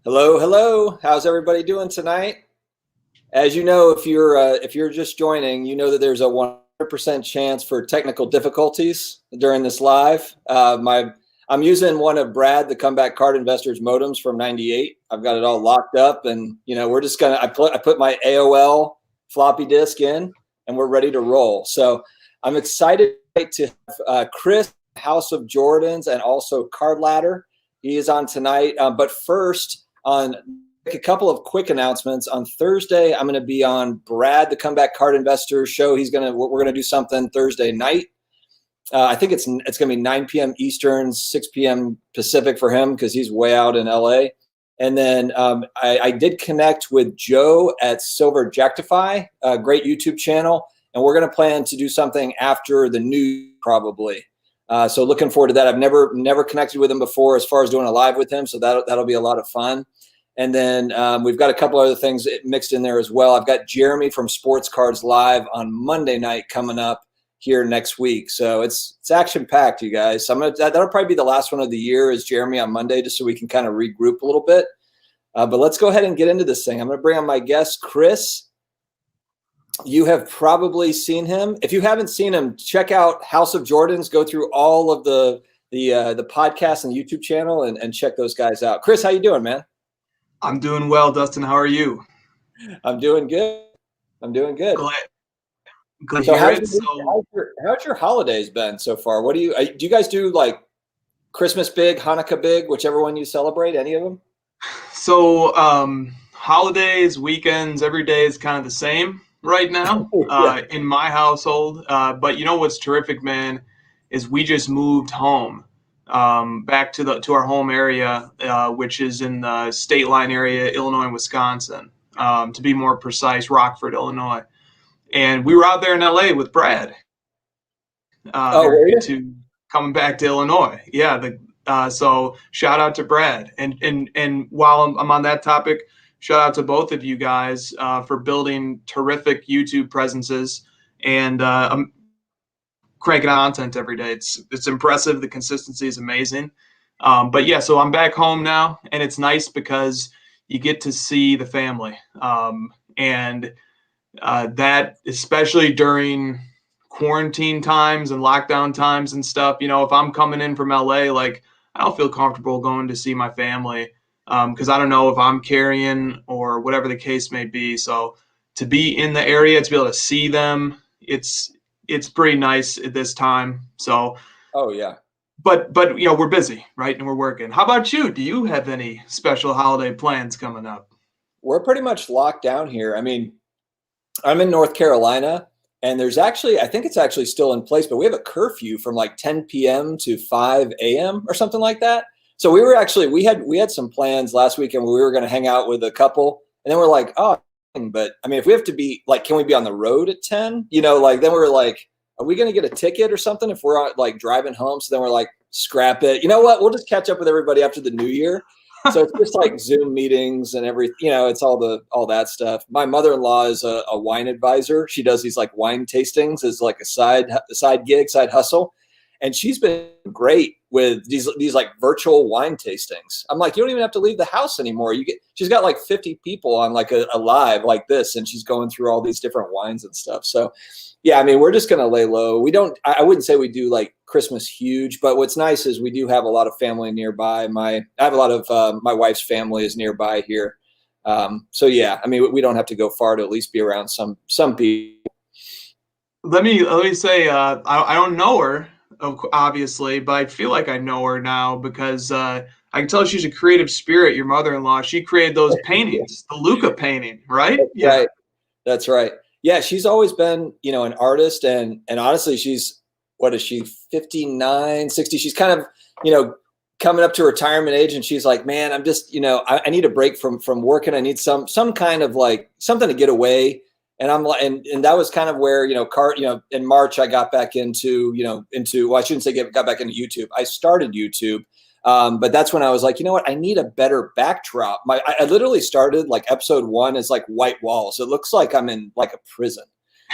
Hello, hello. How's everybody doing tonight? As you know, if you're just joining, you know that there's a 100% chance for technical difficulties during this live. I'm using one of Brad, the Comeback Card Investors modems from '98. I've got it all locked up, and we're just gonna. I put my AOL floppy disk in, and we're ready to roll. So I'm excited to have Chris, House of Jordans, and also Card Ladder. He is on tonight, but first on a couple of quick announcements. On Thursday, I'm going to be on Brad, the Comeback Card Investor show. We're going to do something Thursday night. I think it's going to be 9 p.m. Eastern, 6 p.m. Pacific for him because he's way out in LA. And then I did connect with Joe at Silver Jactify, a great YouTube channel, and we're going to plan to do something after the new probably. So looking forward to that. I've never connected with him before as far as doing a live with him, so that'll be a lot of fun. And then we've got a couple other things mixed in there as well. I've got Jeremy from Sportcards live on Monday night coming up here next week. So it's action packed, you guys. So that'll probably be the last one of the year is Jeremy on Monday, just so we can kind of regroup a little bit. But let's go ahead and get into this thing. I'm going to bring on my guest, Chris. You have probably seen him. If you haven't seen him, check out House of Jordans. Go through all of the podcast and YouTube channel and check those guys out. Chris, how you doing, man? I'm doing well, Dustin. How are you? I'm doing good. Glad So to hear it. how's your holidays been so far? What do you guys do, like Christmas big, Hanukkah big, whichever one you celebrate? Any of them? So holidays, weekends, every day is kind of the same right now Yeah. in my household. But you know what's terrific, man, is we just moved home back to our home area, which is in the state line area, Illinois and Wisconsin. To be more precise, Rockford, Illinois. And we were out there in LA with Brad. Were you? To coming back to Illinois. Yeah, so shout out to Brad. And while I'm on that topic, shout out to both of you guys for building terrific YouTube presences and cranking out content every day. It's impressive. The consistency is amazing. But yeah, so I'm back home now, and it's nice because you get to see the family. And that, especially during quarantine times and lockdown times and stuff, if I'm coming in from LA, like I don't feel comfortable going to see my family because I don't know if I'm carrying or whatever the case may be. So to be in the area, to be able to see them, it's pretty nice at this time. So, Oh yeah. but we're busy, right? And we're working. How about you? Do you have any special holiday plans coming up? We're pretty much locked down here. I mean, I'm in North Carolina, and I think it's actually still in place, but we have a curfew from like 10 p.m. to 5 a.m. or something like that. So we had some plans last weekend where we were going to hang out with a couple, and then we're like, oh, but I mean, if we have to be like, can we be on the road at 10? Like then we were like, are we going to get a ticket or something if we're like driving home? So then we're like, scrap it. You know what? We'll just catch up with everybody after the new year. So it's just like Zoom meetings and it's all that stuff. My mother-in-law is a wine advisor. She does these like wine tastings as like a side gig, side hustle. And she's been great with these like virtual wine tastings. I'm like, you don't even have to leave the house anymore. She's got like 50 people on like a live like this, and she's going through all these different wines and stuff. So yeah, I mean, we're just going to lay low. I wouldn't say we do like Christmas huge, but what's nice is we do have a lot of family nearby. I have a lot of my wife's family is nearby here. So yeah, I mean, we don't have to go far to at least be around some people. Let me say, I don't know her, obviously, but I feel like I know her now because I can tell she's a creative spirit. Your mother-in-law, she created those paintings, the Luka painting, right? Yeah. Right. That's right. Yeah, she's always been, an artist, and honestly, what is she, 59, 60? She's kind of, coming up to retirement age, and she's like, man, I'm just, I need a break from working. I need some kind of like something to get away. And I'm like, and that was kind of where, in March I got back into, well, I shouldn't say got back into YouTube. I started YouTube. But that's when I was like, you know what? I need a better backdrop. I literally started like episode 1 is like white walls. It looks like I'm in like a prison.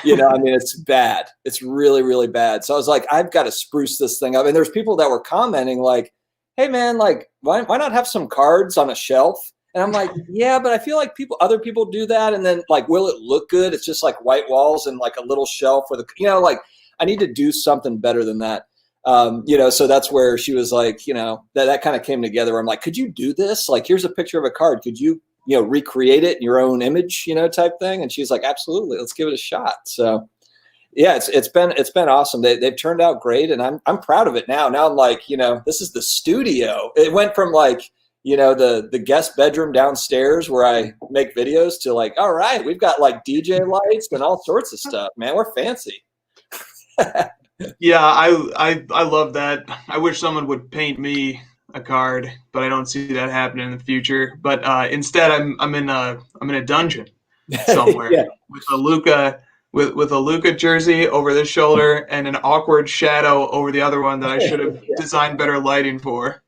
I mean, it's bad. It's really, really bad. So I was like, I've got to spruce this thing up. And there's people that were commenting like, hey man, like why not have some cards on a shelf? And I'm like, yeah, but I feel like other people do that. And then like, will it look good? It's just like white walls and like a little shelf for the, like I need to do something better than that. So that's where she was like, that kind of came together. Where I'm like, could you do this? Like, here's a picture of a card. Could you, recreate it in your own image, type thing? And she's like, absolutely, let's give it a shot. So yeah, it's been awesome. They've turned out great, and I'm proud of it now. Now I'm like, this is the studio. It went from like, the guest bedroom downstairs where I make videos to like, all right, we've got like DJ lights and all sorts of stuff, man. We're fancy. Yeah, I love that. I wish someone would paint me a card, but I don't see that happening in the future. But instead, I'm in a dungeon somewhere Yeah. with a Luka jersey over this shoulder and an awkward shadow over the other one that I should have designed better lighting for.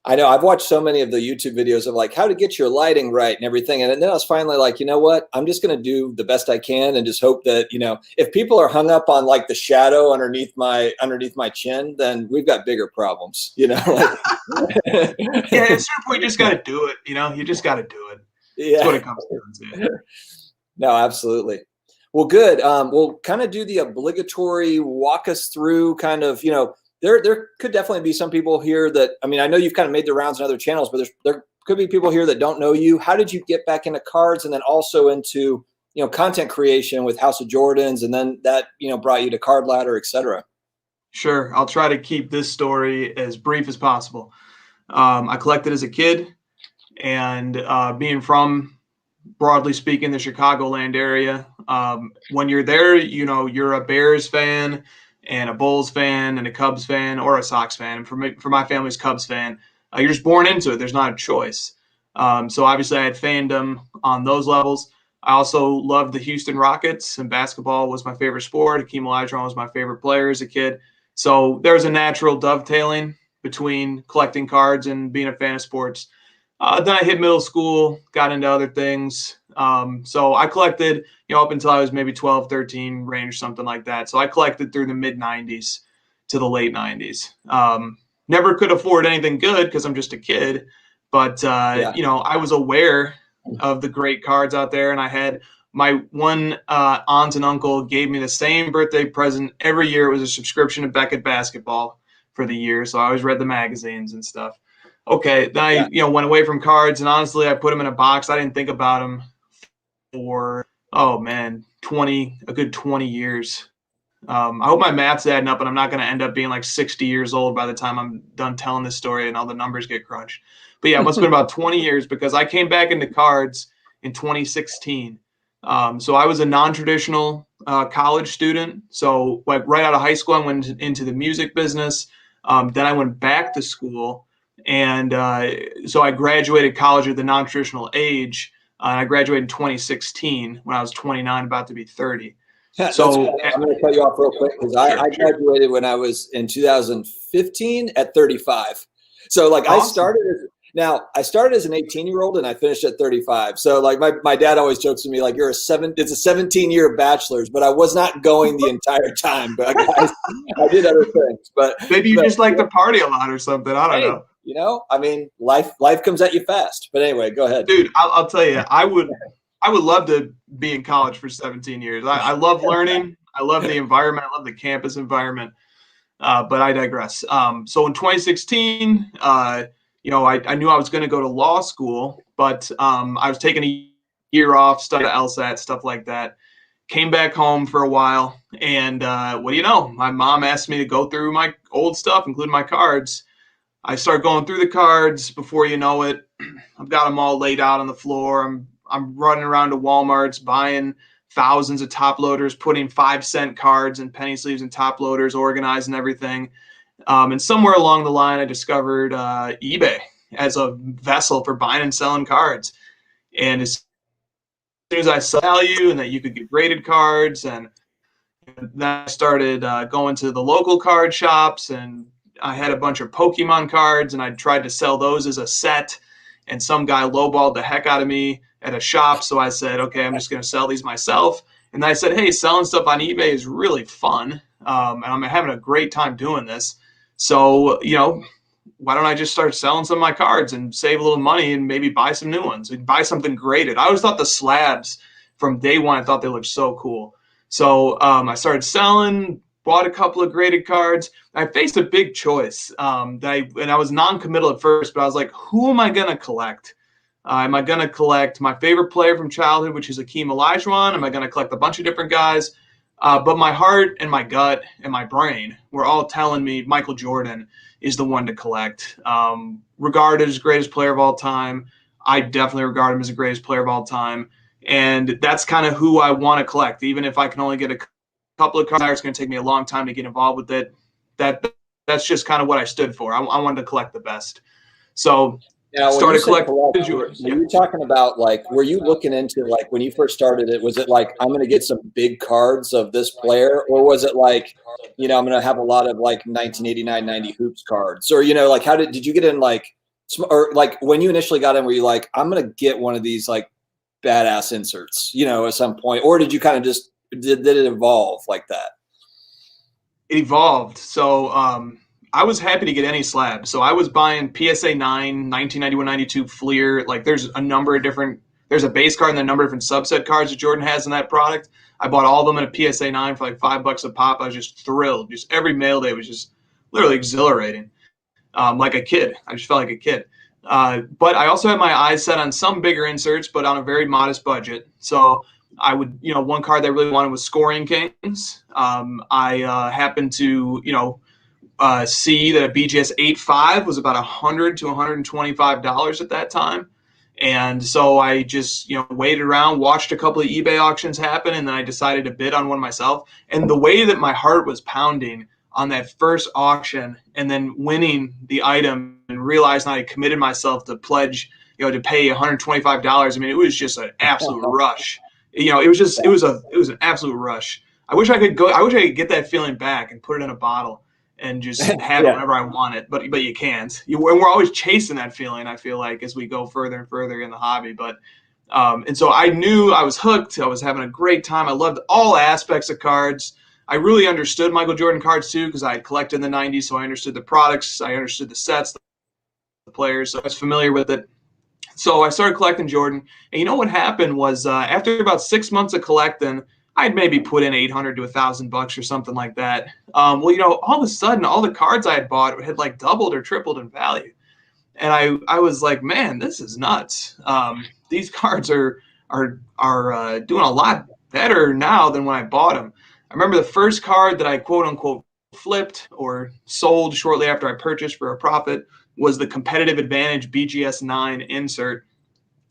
I know. I've watched so many of the YouTube videos of like how to get your lighting right and everything. And then I was finally like, you know what? I'm just going to do the best I can and just hope that, if people are hung up on like the shadow underneath my chin, then we've got bigger problems, Yeah, at a certain point, you just got to do it. You just got to do it. Yeah. That's what it comes down to. No, absolutely. Well, good. We'll kind of do the obligatory walk us through kind of, there could definitely be some people here that, I know you've kind of made the rounds in other channels, but there could be people here that don't know you. How did you get back into cards and then also into, content creation with House of Jordans, and then that, brought you to Card Ladder, et cetera? Sure. I'll try to keep this story as brief as possible. I collected as a kid, and being from, broadly speaking, the Chicagoland area, when you're there, you're a Bears fan and a Bulls fan and a Cubs fan or a Sox fan. And for my family's Cubs fan, you're just born into it. There's not a choice. So obviously I had fandom on those levels. I also loved the Houston Rockets, and basketball was my favorite sport. Hakeem Olajuwon was my favorite player as a kid. So there was a natural dovetailing between collecting cards and being a fan of sports. Then I hit middle school, got into other things. So I collected, up until I was maybe 12, 13 range, something like that. So I collected through the mid 90s to the late 90s. Never could afford anything good because I'm just a kid. But, I was aware of the great cards out there. And I had my one aunt and uncle gave me the same birthday present every year. It was a subscription to Beckett Basketball for the year. So I always read the magazines and stuff. Okay, then I went away from cards, and honestly, I put them in a box. I didn't think about them for a good 20 years. I hope my math's adding up, and I'm not going to end up being like 60 years old by the time I'm done telling this story and all the numbers get crunched. But yeah, it must have been about 20 years because I came back into cards in 2016. So I was a non-traditional college student. So like right out of high school, I went into the music business. Then I went back to school. And so I graduated college at the non-traditional age. And I graduated in 2016 when I was 29, about to be 30. So I'm going to cut you off real quick because I graduated when I was in 2015 at 35. So like awesome. I started as an 18-year-old and I finished at 35. So like my dad always jokes with me like it's a 17-year bachelor's, but I was not going the entire time. But I did other things. But maybe you just like to party a lot or something. I don't know. Life comes at you fast. But anyway, go ahead, dude. I'll tell you, I would love to be in college for 17 years. I love learning. I love the environment. I love the campus environment. But I digress. So in 2016, I knew I was going to go to law school, but I was taking a year off, studied LSAT, stuff like that. Came back home for a while, and what do you know? My mom asked me to go through my old stuff, including my cards. I start going through the cards. Before you know it, I've got them all laid out on the floor. I'm running around to Walmart's buying thousands of top loaders, putting 5-cent cards and penny sleeves and top loaders, organizing everything. And somewhere along the line, I discovered eBay as a vessel for buying and selling cards. And as soon as I saw value and that you could get graded cards, and then I started going to the local card shops, and I had a bunch of Pokemon cards, and I tried to sell those as a set, and some guy lowballed the heck out of me at a shop. So I said, okay, I'm just going to sell these myself. And I said, hey, selling stuff on eBay is really fun. And I'm having a great time doing this. So, why don't I just start selling some of my cards and save a little money and maybe buy some new ones and buy something graded? I always thought the slabs from day one, I thought they looked so cool. So I started selling, bought a couple of graded cards. I faced a big choice and I was non-committal at first, but I was like, who am I going to collect? Am I going to collect my favorite player from childhood, which is Akeem Olajuwon? Am I going to collect a bunch of different guys? But my heart and my gut and my brain were all telling me Michael Jordan is the one to collect. Regarded as the greatest player of all time. I definitely regard him as the greatest player of all time. And that's kind of who I want to collect. Even if I can only get a couple of cards, it's going to take me a long time to get involved with it. That's just kind of what I stood for. I wanted to collect the best. So now, started collecting. Were you talking about, like, were you looking into, like, when you first started it, was it like, I'm going to get some big cards of this player? Or was it like, I'm going to have a lot of like 1989, 90 hoops cards? Or, like, how did you get in, like, or like when you initially got in, were you like, I'm going to get one of these like badass inserts, at some point? Or did you kind of just, did it evolve like that? It evolved. So, I was happy to get any slab. So I was buying PSA 9, 1991-92 Fleer. Like there's a base card and a number of different subset cards that Jordan has in that product. I bought all of them in a PSA 9 for like $5 a pop. I was just thrilled. Just every mail day was just literally exhilarating. Like a kid. I just felt like a kid. But I also had my eyes set on some bigger inserts, but on a very modest budget. So I would, one card that I really wanted was Scoring Kings. I happened to, see that a BGS 8.5 was about $100 to $125 at that time. And so I just, waited around, watched a couple of eBay auctions happen, and then I decided to bid on one myself. And the way that my heart was pounding on that first auction and then winning the item and realizing I had committed myself to pledge, to pay $125. I mean, it was just an absolute rush. It was an absolute rush. I wish I could get that feeling back and put it in a bottle and just have it whenever I want it, but you can't. And we're always chasing that feeling, I feel like, as we go further and further in the hobby. But and so I knew I was hooked. I was having a great time. I loved all aspects of cards. I really understood Michael Jordan cards too, because I had collected in the 90s, so I understood the products, I understood the sets, the players, so I was familiar with it. So I started collecting Jordan. And what happened was after about 6 months of collecting, I'd maybe put in $800 to $1,000 or something like that. All of a sudden, all the cards I had bought had like doubled or tripled in value. And I was like, man, this is nuts. These cards are doing a lot better now than when I bought them. I remember the first card that I quote unquote flipped or sold shortly after I purchased for a profit was the Competitive Advantage BGS 9 insert.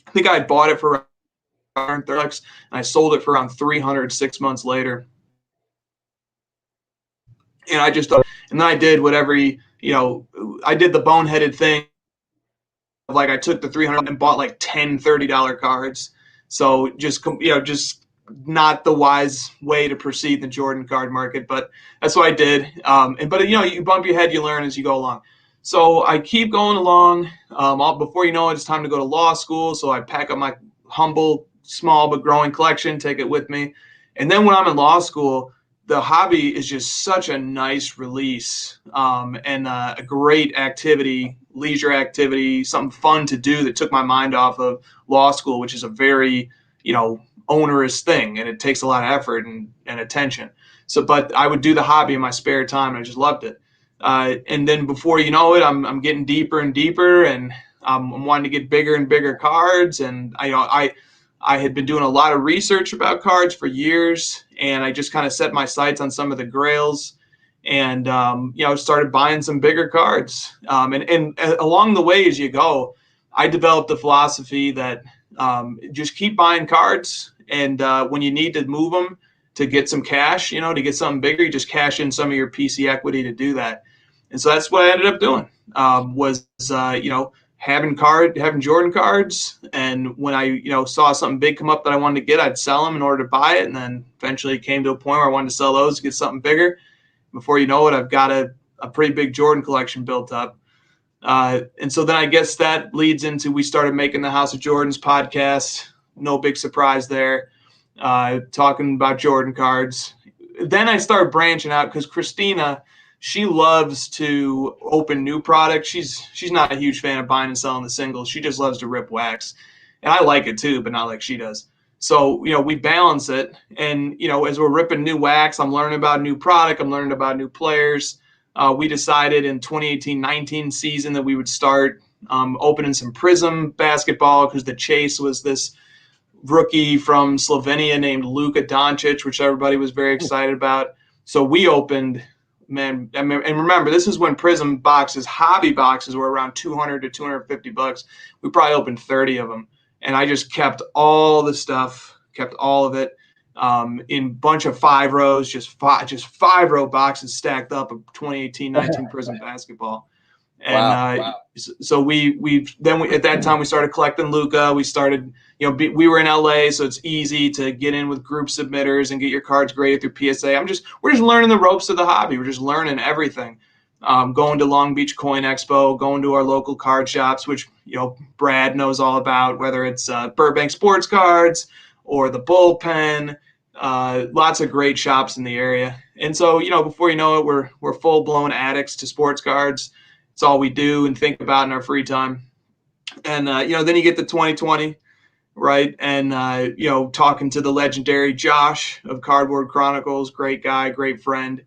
I think I had bought it for around $30, and I sold it for around $300 6 months later. And then I did whatever, I did the boneheaded thing. Like I took the $300 and bought like 10 $30 cards. So just not the wise way to proceed in the Jordan card market, but that's what I did. But you bump your head, you learn as you go along. So I keep going along. Before you know it, it's time to go to law school. So I pack up my humble, small but growing collection, take it with me. And then when I'm in law school, the hobby is just such a nice release and a great activity, leisure activity, something fun to do that took my mind off of law school, which is a very, onerous thing, and it takes a lot of effort and attention. So, but I would do the hobby in my spare time, and I just loved it. And then before you know it, I'm getting deeper and deeper, and I'm wanting to get bigger and bigger cards. And I had been doing a lot of research about cards for years, and I just kind of set my sights on some of the Grails, and started buying some bigger cards. And along the way as you go, I developed the philosophy that just keep buying cards, and when you need to move them to get some cash, to get something bigger, you just cash in some of your PC equity to do that. And so that's what I ended up doing. Having Jordan cards, and when I saw something big come up that I wanted to get, I'd sell them in order to buy it, and then eventually it came to a point where I wanted to sell those to get something bigger. Before you know it, I've got a pretty big Jordan collection built up. And so then I guess that leads into we started making the House of Jordans podcast. No big surprise there, talking about Jordan cards. Then I started branching out because Christina, she loves to open new products. She's not a huge fan of buying and selling the singles. She just loves to rip wax. And I like it too, but not like she does. So, we balance it. And, as we're ripping new wax, I'm learning about new product. I'm learning about new players. We decided in 2018-19 season that we would start opening some Prism basketball because the chase was this rookie from Slovenia named Luka Doncic, which everybody was very excited about. So we opened, man, and remember, this is when Prism boxes, hobby boxes, were around $200 to $250. We probably opened 30 of them. And I just kept all the stuff, kept all of it in a bunch of 5 rows, just 5-row boxes stacked up of 2018-19 Prism basketball. And wow. So we at that time we started collecting Luka. We started, we were in LA, so it's easy to get in with group submitters and get your cards graded through PSA. We're just learning the ropes of the hobby. We're just learning everything. Going to Long Beach Coin Expo, going to our local card shops, which Brad knows all about, whether it's Burbank Sportscards or the Bullpen. Lots of great shops in the area. And so, before you know it, we're full-blown addicts to sports cards. It's all we do and think about in our free time. And, then you get to 2020, right? And, talking to the legendary Josh of Cardboard Chronicles, great guy, great friend,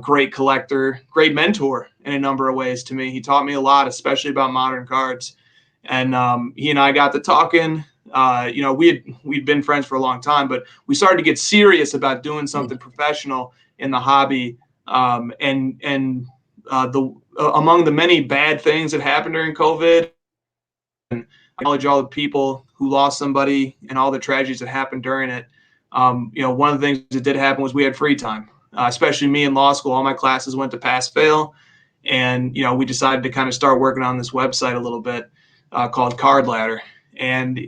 great collector, great mentor in a number of ways to me. He taught me a lot, especially about modern cards. And he and I got to talking. We'd been friends for a long time, but we started to get serious about doing something professional in the hobby. Among the many bad things that happened during COVID, and I acknowledge all the people who lost somebody and all the tragedies that happened during it. One of the things that did happen was we had free time, especially me in law school. All my classes went to pass fail. And, we decided to kind of start working on this website a little bit called Card Ladder. And,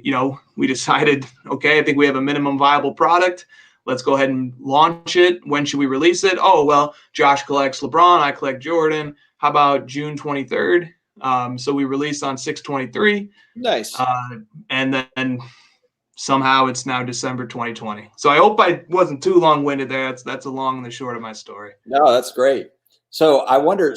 we decided, okay, I think we have a minimum viable product. Let's go ahead and launch it. When should we release it? Oh, well, Josh collects LeBron. I collect Jordan. How about June 23rd? So we released on 6/23. Nice. And then somehow it's now December 2020. So I hope I wasn't too long-winded there. That's a long and the short of my story. No, that's great. So I wonder,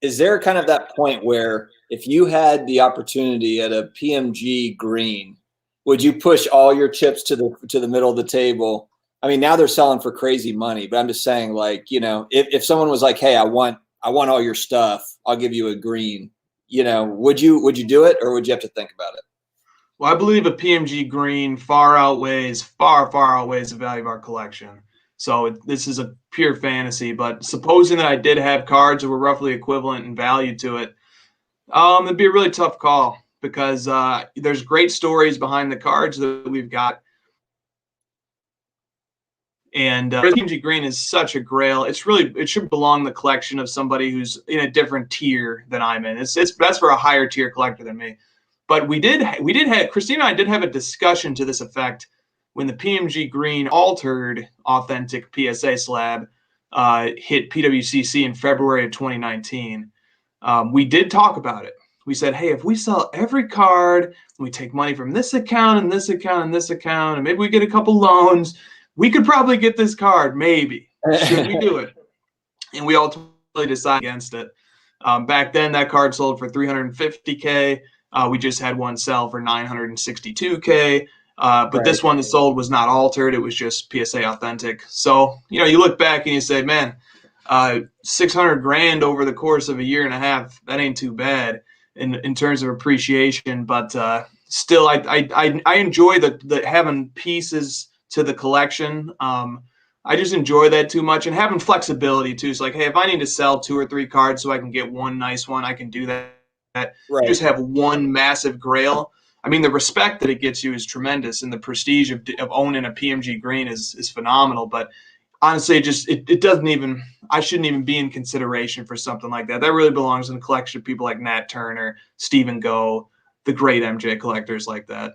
is there kind of that point where if you had the opportunity at a PMG green, would you push all your chips to the middle of the table? I mean, now they're selling for crazy money, but I'm just saying, like, if someone was like, hey, I want all your stuff, I'll give you a green, would you do it, or would you have to think about it? Well, I believe a PMG green far outweighs the value of our collection. So this is a pure fantasy, but supposing that I did have cards that were roughly equivalent in value to it, it'd be a really tough call because there's great stories behind the cards that we've got. And PMG green is such a grail. It should belong in the collection of somebody who's in a different tier than I'm in. That's for a higher tier collector than me. But we did have Christina and I did have a discussion to this effect when the PMG green altered authentic PSA slab hit PWCC in February of 2019. We did talk about it. We said, hey, if we sell every card, and we take money from this account and this account and this account, and maybe we get a couple loans, we could probably get this card, maybe. Should we do it? And we ultimately decided against it. Back then, that card sold for $350K. We just had one sell for $962K. But right. This one that sold was not altered. It was just PSA authentic. So, you look back and you say, man, $600,000 over the course of a year and a half, that ain't too bad in terms of appreciation. But still, I enjoy the having pieces to the collection. I just enjoy that too much, and having flexibility too. It's like, hey, if I need to sell 2 or 3 cards so I can get one nice one, I can do that. Right. Just have one massive grail. I mean, the respect that it gets you is tremendous, and the prestige of owning a PMG green is phenomenal. But honestly, it doesn't even, I shouldn't even be in consideration for something like that. That really belongs in a collection of people like Nat Turner, Stephen Go, the great MJ collectors like that.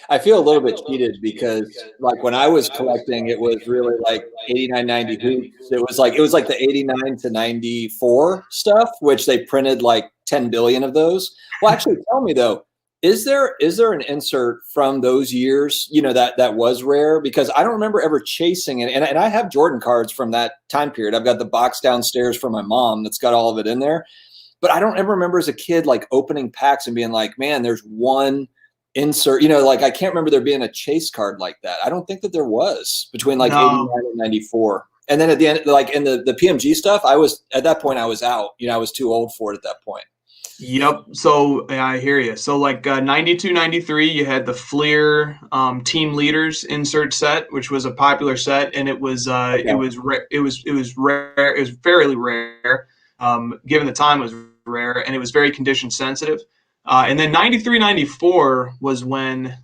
I feel a little bit cheated because, like, when I was collecting, it was really like 89, 90 hoops. It was like the 89 to 94 stuff, which they printed like 10 billion of those. Well, actually, tell me though, Is there an insert from those years, that was rare? Because I don't remember ever chasing it. And I have Jordan cards from that time period. I've got the box downstairs from my mom that's got all of it in there. But I don't ever remember as a kid like opening packs and being like, man, there's one insert, like I can't remember there being a chase card like that. I don't think that there was between like 89 and 94. And then at the end, like in the PMG stuff, at that point I was out. I was too old for it at that point. Yep. So yeah, I hear you. So like 92, 93, you had the Fleer Team Leaders insert set, which was a popular set, and it was it was rare. It was rare. It was fairly rare, given the time it was rare, and it was very condition sensitive. And then 93, 94 was when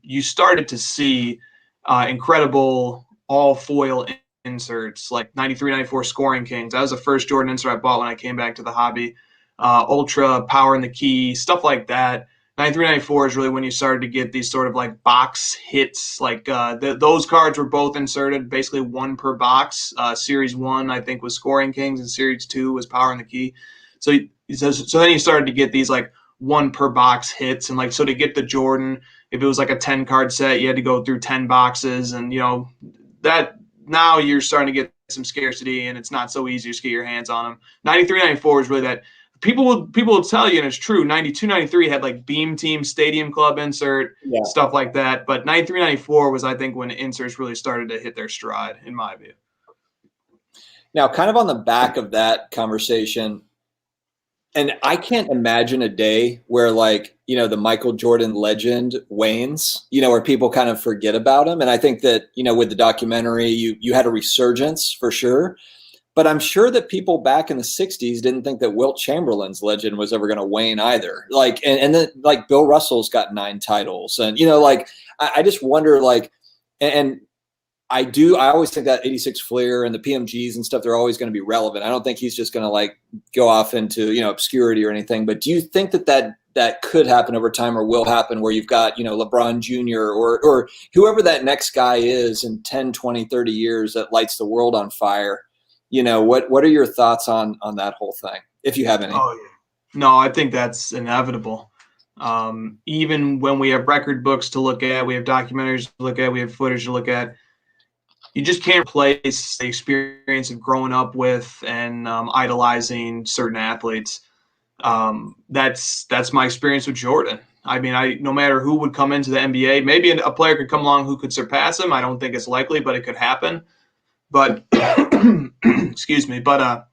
you started to see incredible all foil inserts, like 93, 94 Scoring Kings. That was the first Jordan insert I bought when I came back to the hobby. Ultra, Power in the Key, stuff like that. 93, 94 is really when you started to get these sort of like box hits. Like those cards were both inserted, basically one per box. Series 1, I think, was Scoring Kings, and Series 2 was Power in the Key. So then you started to get these like one per box hits. And like, so to get the Jordan, if it was like a 10 card set, you had to go through 10 boxes. And, that now you're starting to get some scarcity, and it's not so easy to get your hands on them. 93, 94 is really that. People will tell you, and it's true, 92, 93 had like Beam Team, Stadium Club insert, stuff like that. But 93, 94 was, I think, when inserts really started to hit their stride, in my view. Now, kind of on the back of that conversation, and I can't imagine a day where like, the Michael Jordan legend wanes, where people kind of forget about him. And I think that, with the documentary, you had a resurgence for sure. But I'm sure that people back in the 60s didn't think that Wilt Chamberlain's legend was ever going to wane either. Like, and then like Bill Russell's got 9 titles, and like I just wonder, like, and I always think that 86 Fleer and the PMGs and stuff, they're always going to be relevant. I don't think he's just going to like go off into obscurity or anything. But do you think that could happen over time, or will happen, where you've got LeBron Jr. or whoever that next guy is in 10, 20, 30 years that lights the world on fire? What are your thoughts on that whole thing, if you have any? Oh, yeah. No, I think that's inevitable. Even when we have record books to look at, we have documentaries to look at, we have footage to look at, you just can't replace the experience of growing up with and idolizing certain athletes. That's my experience with Jordan. I mean, no matter who would come into the NBA, maybe a player could come along who could surpass him. I don't think it's likely, but it could happen. But excuse me, but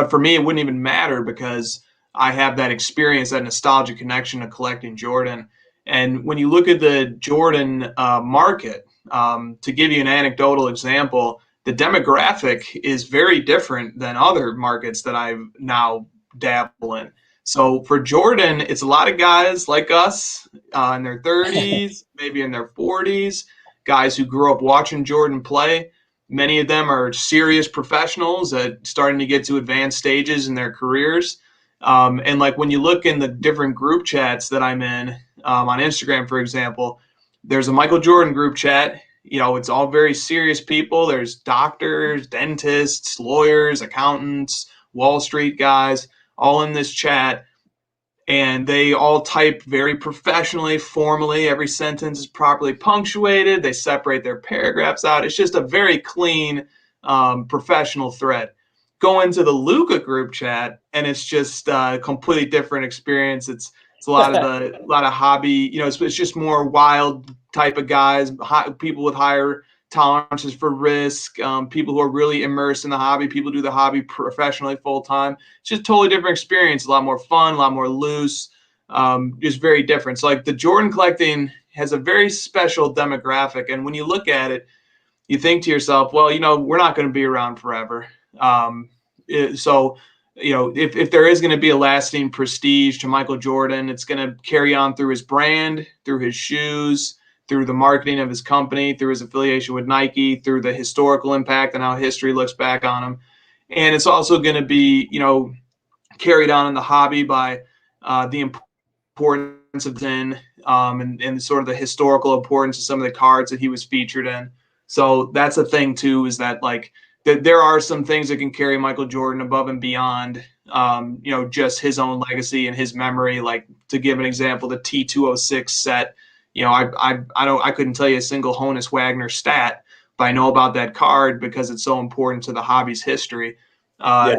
for me, it wouldn't even matter, because I have that experience, that nostalgic connection to collecting Jordan. And when you look at the Jordan market, to give you an anecdotal example, the demographic is very different than other markets that I now dabble in. So for Jordan, it's a lot of guys like us in their 30s, maybe in their 40s, guys who grew up watching Jordan play. Many of them are serious professionals starting to get to advanced stages in their careers. And like when you look in the different group chats that I'm in on Instagram, for example, there's a Michael Jordan group chat. It's all very serious people. There's doctors, dentists, lawyers, accountants, Wall Street guys, all in this chat. And they all type very professionally, formally. Every sentence is properly punctuated. They separate their paragraphs out. It's just a very clean, professional thread. Go into the Luka group chat, and it's just a completely different experience. It's a lot of hobby. It's just more wild type of guys, people with higher tolerances for risk, people who are really immersed in the hobby, people who do the hobby professionally full time. It's just a totally different experience, a lot more fun, a lot more loose, just very different. So like the Jordan collecting has a very special demographic. And when you look at it, you think to yourself, well, we're not going to be around forever. So if there is going to be a lasting prestige to Michael Jordan, it's going to carry on through his brand, through his shoes, through the marketing of his company, through his affiliation with Nike, through the historical impact and how history looks back on him. And it's also going to be, carried on in the hobby by the importance of Zen and sort of the historical importance of some of the cards that he was featured in. So that's the thing too, is that like there are some things that can carry Michael Jordan above and beyond, just his own legacy and his memory, like to give an example, the T206 set. I couldn't tell you a single Honus Wagner stat, but I know about that card because it's so important to the hobby's history.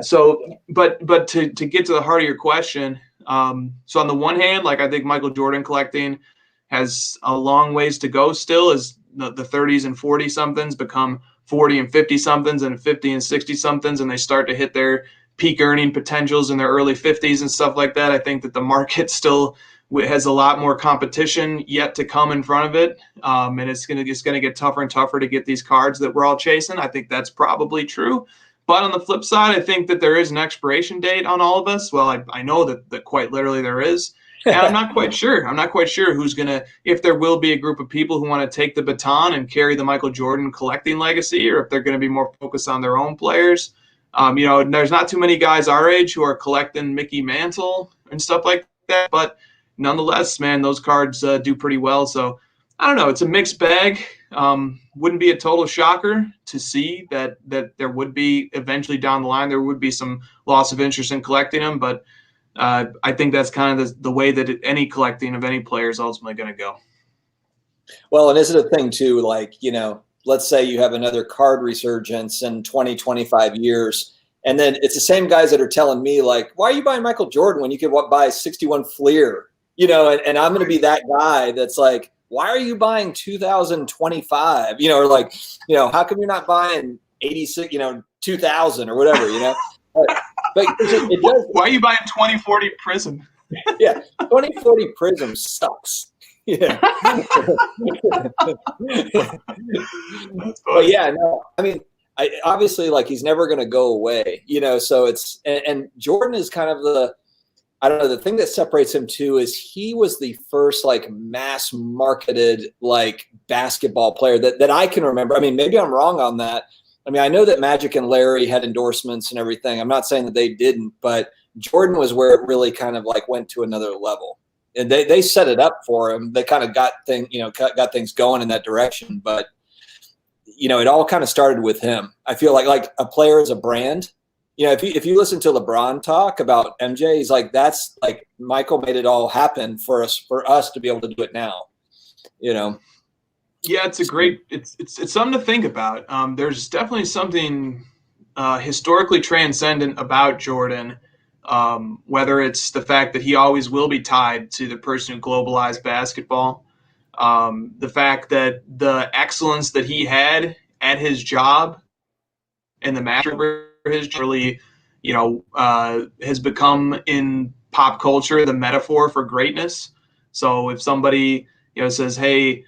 So, but to get to the heart of your question, so on the one hand, like I think Michael Jordan collecting has a long ways to go still, as the 30s and 40 somethings become 40 and 50 somethings and 50 and 60 somethings, and they start to hit their peak earning potentials in their early 50s and stuff like that. I think that the market still has a lot more competition yet to come in front of it, and it's going to get tougher and tougher to get these cards that we're all chasing. I think that's probably true. But on the flip side, I think that there is an expiration date on all of this. Well, I know that quite literally there is. And I'm not quite sure. I'm not quite sure if there will be a group of people who want to take the baton and carry the Michael Jordan collecting legacy, or if they're going to be more focused on their own players. There's not too many guys our age who are collecting Mickey Mantle and stuff like that. But nonetheless, man, those cards do pretty well. So I don't know. It's a mixed bag. Wouldn't be a total shocker to see that there would be eventually down the line, there would be some loss of interest in collecting them. But I think that's kind of the way that any collecting of any player is ultimately going to go. Well, and is it a thing too, like, let's say you have another card resurgence in 20, 25 years, and then it's the same guys that are telling me, like, why are you buying Michael Jordan when you could buy 61 Fleer? And I'm going to be that guy that's like, why are you buying 2025? Or like, how come you're not buying 86, 2000 or whatever, But it does. Why are you buying 2040 Prism? Yeah, 2040 Prism sucks. Yeah. But yeah, no, I mean, obviously, like, he's never going to go away, so it's, and Jordan is kind of the thing that separates him too is he was the first like mass marketed like basketball player that I can remember. I mean, maybe I'm wrong on that. I mean, I know that Magic and Larry had endorsements and everything. I'm not saying that they didn't, but Jordan was where it really kind of like went to another level. And they set it up for him. They kind of got things going in that direction. But, it all kind of started with him. I feel like a player is a brand. If you listen to LeBron talk about MJ, he's like, that's like Michael made it all happen for us to be able to do it now. Yeah, it's something to think about. There's definitely something historically transcendent about Jordan, whether it's the fact that he always will be tied to the person who globalized basketball, the fact that the excellence that he had at his job and the master his really, has become in pop culture the metaphor for greatness. So if somebody says, hey,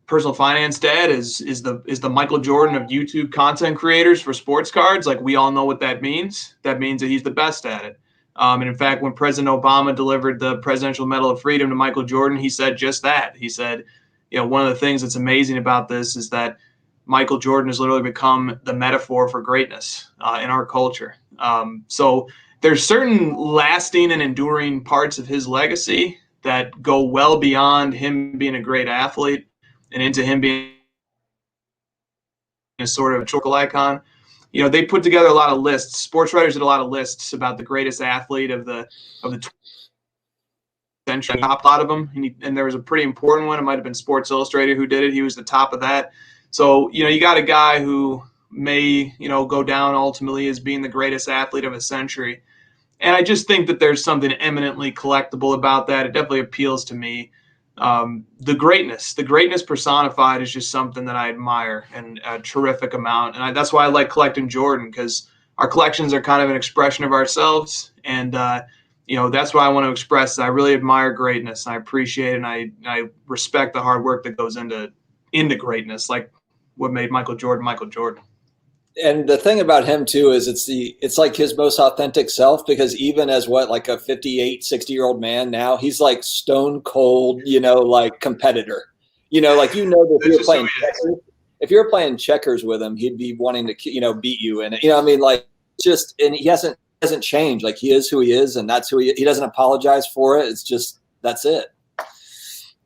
personal finance dad is the Michael Jordan of YouTube content creators for sports cards, like, we all know what that means. That means that he's the best at it. And in fact, when President Obama delivered the Presidential Medal of Freedom to Michael Jordan, he said just that. He said, one of the things that's amazing about this is that Michael Jordan has literally become the metaphor for greatness in our culture. So there's certain lasting and enduring parts of his legacy that go well beyond him being a great athlete and into him being a sort of historical icon. They put together a lot of lists. Sports writers did a lot of lists about the greatest athlete of the 20th century. Top a lot of them, and there was a pretty important one. It might have been Sports Illustrated who did it. He was the top of that. So you got a guy who may go down ultimately as being the greatest athlete of a century. And I just think that there's something eminently collectible about that. It definitely appeals to me. The greatness personified is just something that I admire in a terrific amount. And that's why I like collecting Jordan, because our collections are kind of an expression of ourselves. And, that's why I want to express that I really admire greatness. I appreciate it, and I respect the hard work that goes into greatness, like what made Michael Jordan Michael Jordan. And the thing about him too is it's like his most authentic self, because even as like a 58, 60-year-old man now, he's like stone cold, like competitor. Like, that if you're playing checkers with him, he'd be wanting to, beat you. And, I mean, like, and he hasn't changed. Like, he is who he is, and that's who he doesn't apologize for it. It's just, that's it.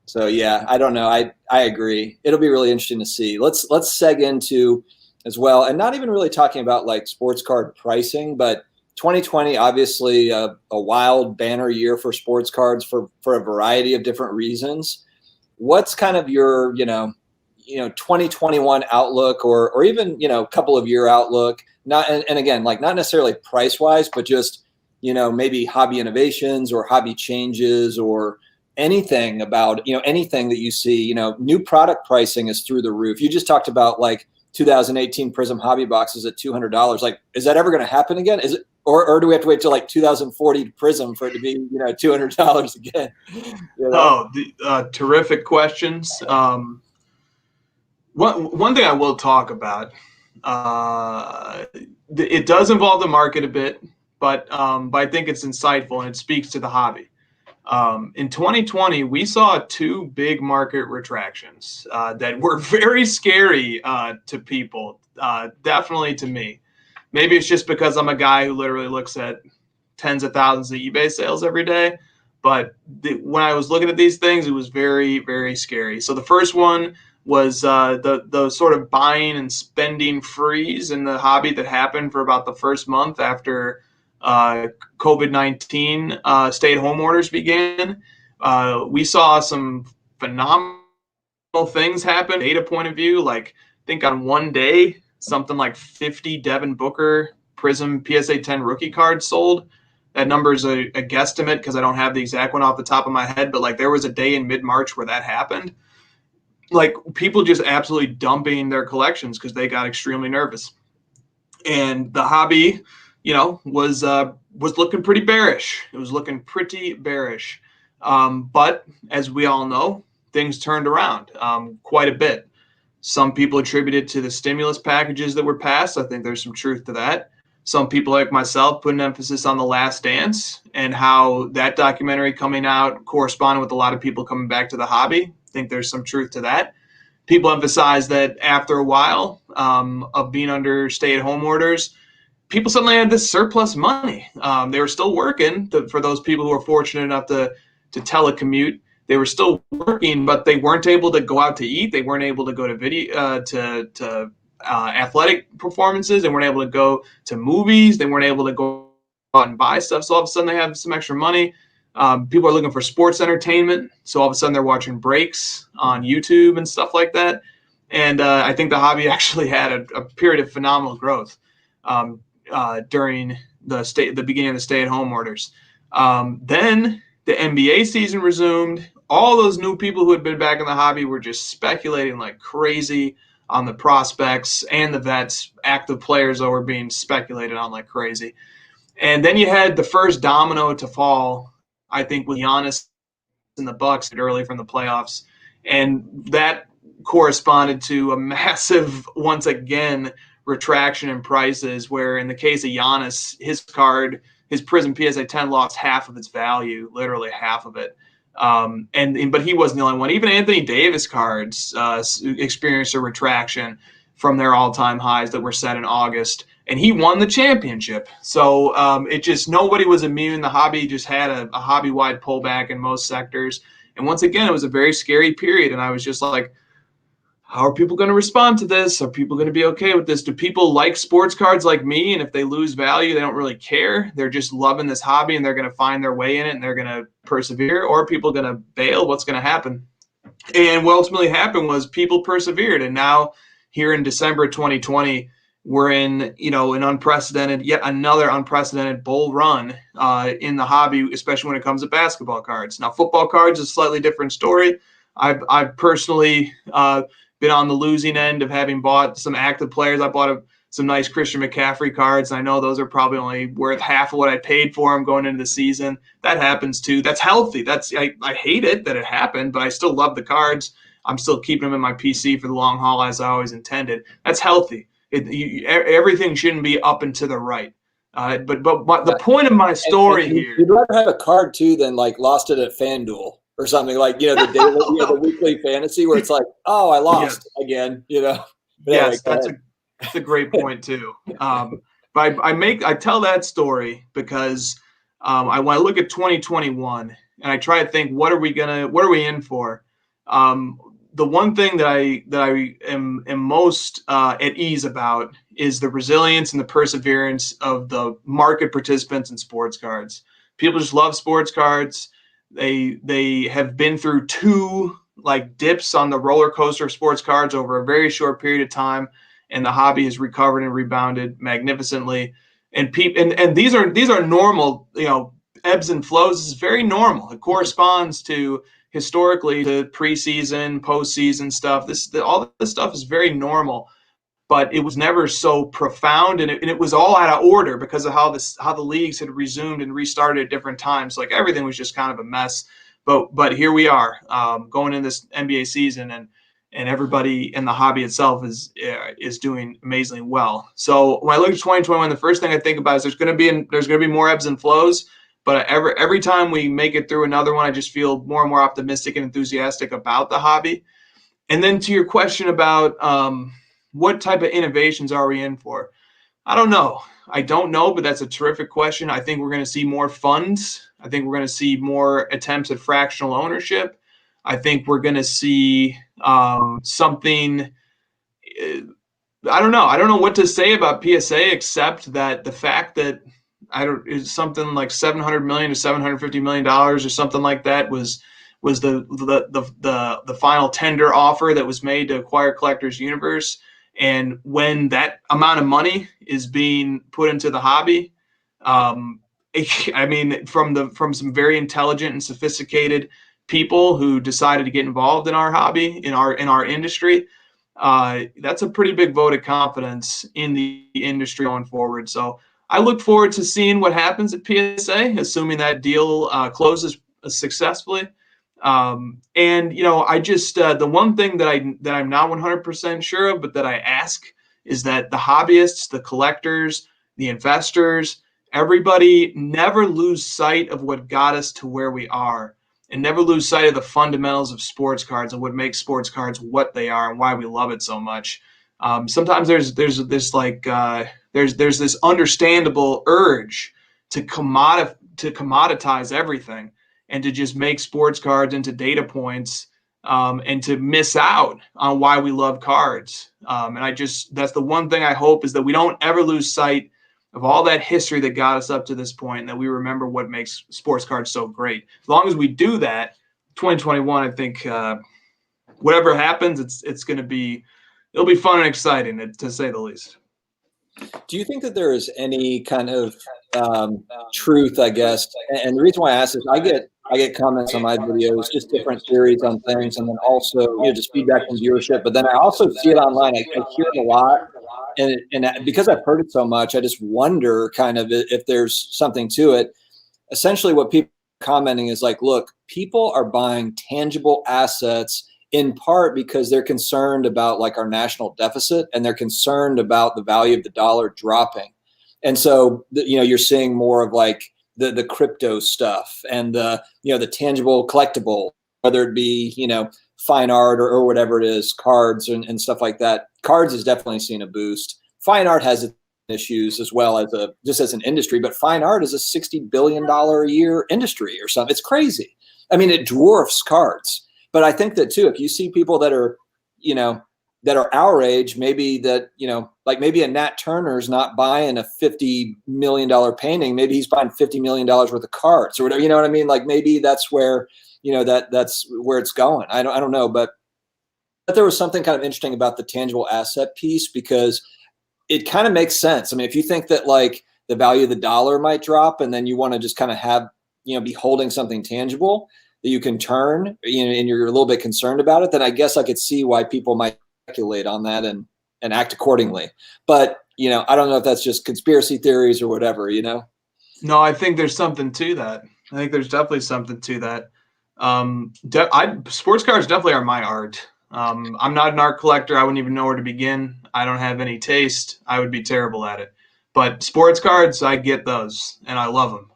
So yeah, I don't know. I agree. It'll be really interesting to see. Let's seg into as well, and not even really talking about like sports card pricing, but 2020, obviously a wild banner year for sports cards for a variety of different reasons. What's kind of your, 2021 outlook or even, a couple of year outlook? And again, like not necessarily price wise, but just, maybe hobby innovations or hobby changes or anything about, anything that you see, new product pricing is through the roof. You just talked about like 2018 Prism hobby boxes at $200. Like, is that ever going to happen again? Is it, or do we have to wait till like 2040 Prism for it to be, $200 again? Terrific questions. One thing I will talk about, it does involve the market a bit, but I think it's insightful and it speaks to the hobby. In 2020, we saw two big market retractions that were very scary to people, definitely to me. Maybe it's just because I'm a guy who literally looks at tens of thousands of eBay sales every day. But when I was looking at these things, it was very, very scary. So the first one was the sort of buying and spending freeze in the hobby that happened for about the first month after COVID-19 stay-at-home orders began. We saw some phenomenal things happen, data point of view. Like, I think on one day, something like 50 Devin Booker Prism PSA 10 rookie cards sold. That number is a guesstimate because I don't have the exact one off the top of my head, but like there was a day in mid-March where that happened. Like people just absolutely dumping their collections because they got extremely nervous. And the hobby, was looking pretty bearish. It was looking pretty bearish. But as we all know, things turned around quite a bit. Some people attribute it to the stimulus packages that were passed. I think there's some truth to that. Some people like myself put an emphasis on The Last Dance and how that documentary coming out corresponded with a lot of people coming back to the hobby. I think there's some truth to that. People emphasize that after a while of being under stay-at-home orders, people suddenly had this surplus money. They were still working. For those people who were fortunate enough to telecommute, they were still working, but they weren't able to go out to eat. They weren't able to go to video to athletic performances. They weren't able to go to movies. They weren't able to go out and buy stuff. So all of a sudden they have some extra money. People are looking for sports entertainment. So all of a sudden they're watching breaks on YouTube and stuff like that. And I think the hobby actually had a period of phenomenal growth during the beginning of the stay-at-home orders. Then the NBA season resumed. All those new people who had been back in the hobby were just speculating like crazy on the prospects and the vets. Active players, though, were being speculated on like crazy. And then you had the first domino to fall, I think, with Giannis and the Bucks early from the playoffs. And that corresponded to a massive, once again, retraction in prices, where in the case of Giannis, his Prism PSA 10 lost half of its value, literally half of it. But he wasn't the only one. Even Anthony Davis cards experienced a retraction from their all-time highs that were set in August, and he won the championship. So nobody was immune. The hobby just had a hobby-wide pullback in most sectors. And once again, it was a very scary period, and I was just like, how are people going to respond to this? Are people going to be okay with this? Do people like sports cards like me? And if they lose value, they don't really care. They're just loving this hobby and they're going to find their way in it and they're going to persevere. Or are people going to bail? What's going to happen? And what ultimately happened was people persevered. And now here in December 2020, we're in, yet another unprecedented bull run in the hobby, especially when it comes to basketball cards. Now, football cards is a slightly different story. I've personally been on the losing end of having bought some active players. I bought some nice Christian McCaffrey cards. I know those are probably only worth half of what I paid for them going into the season. That happens too. That's healthy. I hate it that it happened, but I still love the cards. I'm still keeping them in my PC for the long haul as I always intended. That's healthy. Everything shouldn't be up and to the right. But the point of my story here. You'd rather have a card too than like lost it at FanDuel or something, like, the daily, the weekly fantasy where it's like, oh, I lost again, Yes, that's a great point too. But I tell that story because when I look at 2021 and I try to think, what are we in for? The one thing that I am most at ease about is the resilience and the perseverance of the market participants in sports cards. People just love sports cards. They have been through two like dips on the roller coaster of sports cards over a very short period of time, and the hobby has recovered and rebounded magnificently. And these are normal, ebbs and flows. This is very normal. It corresponds to historically to preseason, postseason stuff. All this stuff is very normal, but it was never so profound, and it was all out of order because of how the leagues had resumed and restarted at different times. Like everything was just kind of a mess. But here we are going in this NBA season, and everybody in the hobby itself is doing amazingly well. So when I look at 2021, the first thing I think about is there's going to be more ebbs and flows. But every time we make it through another one, I just feel more and more optimistic and enthusiastic about the hobby. And then to your question about what type of innovations are we in for? I don't know. But that's a terrific question. I think we're going to see more funds. I think we're going to see more attempts at fractional ownership. I think we're going to see something. I don't know. I don't know what to say about PSA except that the fact that it's something like $700 million to $750 million or something like that was the final tender offer that was made to acquire Collectors Universe. And when that amount of money is being put into the hobby, from some very intelligent and sophisticated people who decided to get involved in our hobby, in our industry, that's a pretty big vote of confidence in the industry going forward. So I look forward to seeing what happens at PSA, assuming that deal closes successfully. I just the one thing that I'm not 100% sure of, but that I ask is that the hobbyists, the collectors, the investors, everybody never lose sight of what got us to where we are, and never lose sight of the fundamentals of sports cards and what makes sports cards what they are and why we love it so much. Sometimes there's this there's this understandable urge to commoditize everything and to just make sports cards into data points, and to miss out on why we love cards. That's the one thing I hope, is that we don't ever lose sight of all that history that got us up to this point, and that we remember what makes sports cards so great. As long as we do that, 2021, I think whatever happens, it'll be fun and exciting, to say the least. Do you think that there is any kind of truth, I guess? And the reason why I ask is I get comments on my videos, just different theories on things, and then also just feedback from viewership. But then I also see it online. I hear it a lot, and because I've heard it so much, I just wonder kind of if there's something to it. Essentially, what people are commenting is like, look, people are buying tangible assets in part because they're concerned about like our national deficit, and they're concerned about the value of the dollar dropping. And so, you're seeing more of like the crypto stuff and the tangible collectible, whether it be, fine art or whatever it is, cards and stuff like that. Cards is definitely seeing a boost. Fine art has its issues as well as an industry, but fine art is a $60 billion a year industry or something. It's crazy. I mean, it dwarfs cards. But I think that too, if you see people that are, that are our age, maybe that, like maybe a Nat Turner's not buying a $50 million painting. Maybe he's buying $50 million worth of cards or whatever. You know what I mean? Like maybe that's where, that's where it's going. I don't know, but there was something kind of interesting about the tangible asset piece, because it kind of makes sense. I mean, if you think that like the value of the dollar might drop, and then you want to just kind of have, be holding something tangible that you can turn, and you're a little bit concerned about it, then I guess I could see why people might speculate on that and act accordingly. But, I don't know if that's just conspiracy theories or whatever, No, I think there's something to that. I think there's definitely something to that. Sports cards definitely are my art. I'm not an art collector. I wouldn't even know where to begin. I don't have any taste. I would be terrible at it. But sports cards, I get those, and I love them.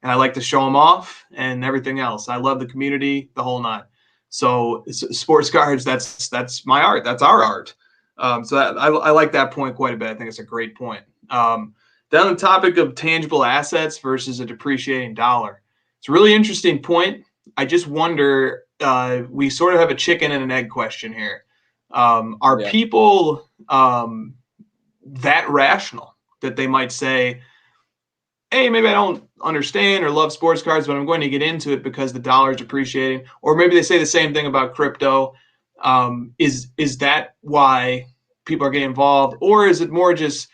And I like to show them off and everything else. I love the community, the whole nine. So sports cards, that's my art. That's our art. So I like that point quite a bit. I think it's a great point. Then on the topic of tangible assets versus a depreciating dollar, it's a really interesting point. I just wonder, we sort of have a chicken and an egg question here. Are people that rational that they might say, hey, maybe I don't understand or love sports cards, but I'm going to get into it because the dollar is appreciating. Or maybe they say the same thing about crypto. Is that why people are getting involved? Or is it more just,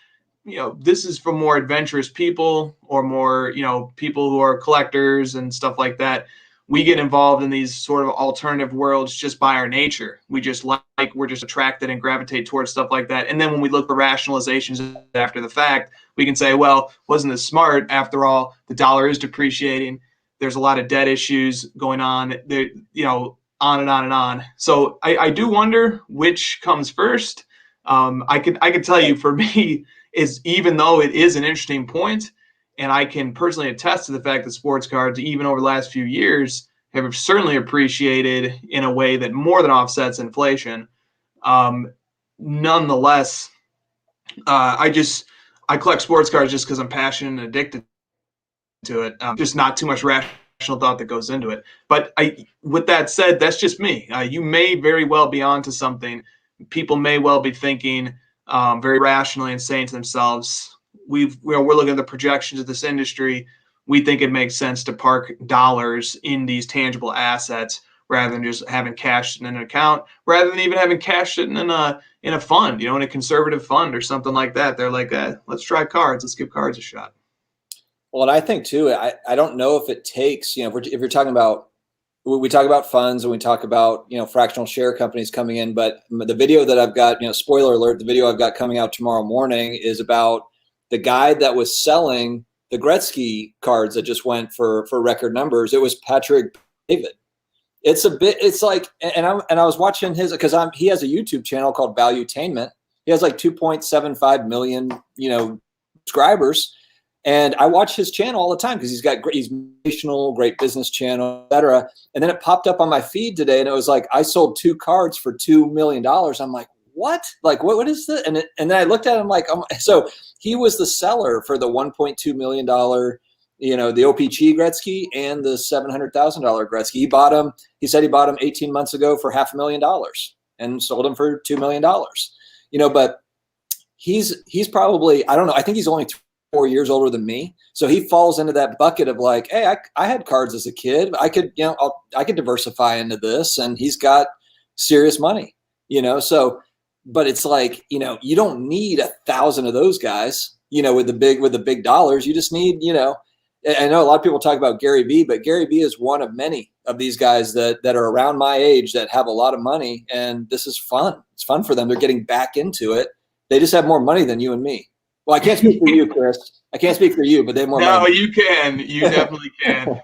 this is for more adventurous people or more, people who are collectors and stuff like that? We get involved in these sort of alternative worlds just by our nature. We're just attracted and gravitate towards stuff like that. And then when we look for rationalizations after the fact, we can say, well, wasn't this smart? After all, the dollar is depreciating. There's a lot of debt issues going on there, on and on and on. So I do wonder which comes first. I can tell you, for me, is even though it is an interesting point, and I can personally attest to the fact that sports cards, even over the last few years, have certainly appreciated in a way that more than offsets inflation. Nonetheless, I collect sports cards just because I'm passionate and addicted to it. Just not too much rational thought that goes into it. But with that said, that's just me. You may very well be onto something. People may well be thinking very rationally and saying to themselves, we're looking at the projections of this industry. We think it makes sense to park dollars in these tangible assets rather than just having cash in an account, rather than even having cash sitting in a fund, in a conservative fund or something like that. They're like, let's try cards. Let's give cards a shot. Well, and I think too, I don't know if it takes, if you're talking about, we talk about funds and we talk about, fractional share companies coming in, but the video that I've got, spoiler alert, the video I've got coming out tomorrow morning is about the guy that was selling the Gretzky cards that just went for record numbers. It was Patrick David. It's like, and I was watching his, because he has a YouTube channel called Valuetainment. He has like 2.75 million, subscribers. And I watch his channel all the time because he's motivational, great business channel, et cetera. And then it popped up on my feed today, and it was like, I sold 2 cards for $2 million. I'm like, what? Like, what is this? And then I looked at him like, so he was the seller for the $1.2 million, the OPG Gretzky and the $700,000 Gretzky. He said he bought him 18 months ago for $500,000 and sold him for $2 million. But he's probably, I don't know, I think he's only 4 years older than me. So he falls into that bucket of like, hey, I had cards as a kid. I could, I could diversify into this, and he's got serious money, so, but it's like, you don't need 1,000 of those guys, with the big dollars. You just need, I know a lot of people talk about Gary Vee, but Gary Vee is one of many of these guys that are around my age that have a lot of money, and this is fun. It's fun for them. They're getting back into it. They just have more money than you and me. Well, I can't speak for you, Chris. I can't speak for you, but they have more money. No, you can. You definitely can.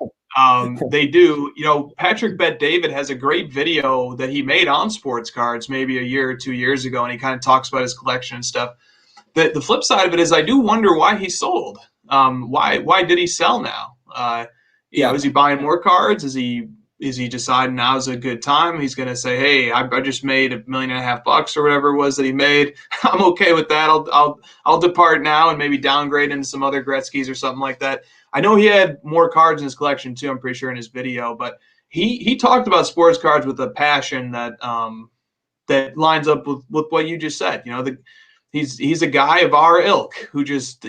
They do. Patrick Bet David has a great video that he made on sports cards maybe a year or 2 years ago, and he kind of talks about his collection and stuff. The flip side of it is I do wonder why he sold. Why did he sell now? Is he buying more cards? Is he deciding now's a good time? He's going to say, hey, I just made $1.5 million or whatever it was that he made. I'm okay with that. I'll depart now and maybe downgrade into some other Gretzky's or something like that. I know he had more cards in his collection too, I'm pretty sure, in his video, but he talked about sports cards with a passion that that lines up with what you just said. He's a guy of our ilk who just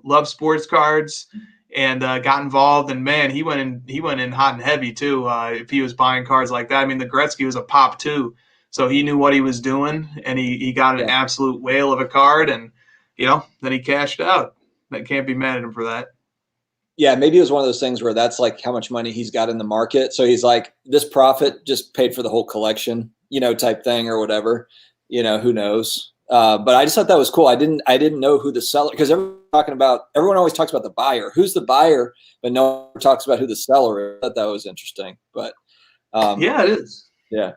loves sports cards and got involved. And man, he went in hot and heavy too. If he was buying cards like that, I mean, the Gretzky was a pop too, so he knew what he was doing, and he got an absolute whale of a card, and then he cashed out. That can't be mad at him for that. Yeah, maybe it was one of those things where that's like how much money he's got in the market. So he's like, this profit just paid for the whole collection, type thing or whatever. Who knows? But I just thought that was cool. I didn't know who the seller, because everyone always talks about the buyer. Who's the buyer? But no one talks about who the seller is. I thought that was interesting. But yeah, it is. Yeah,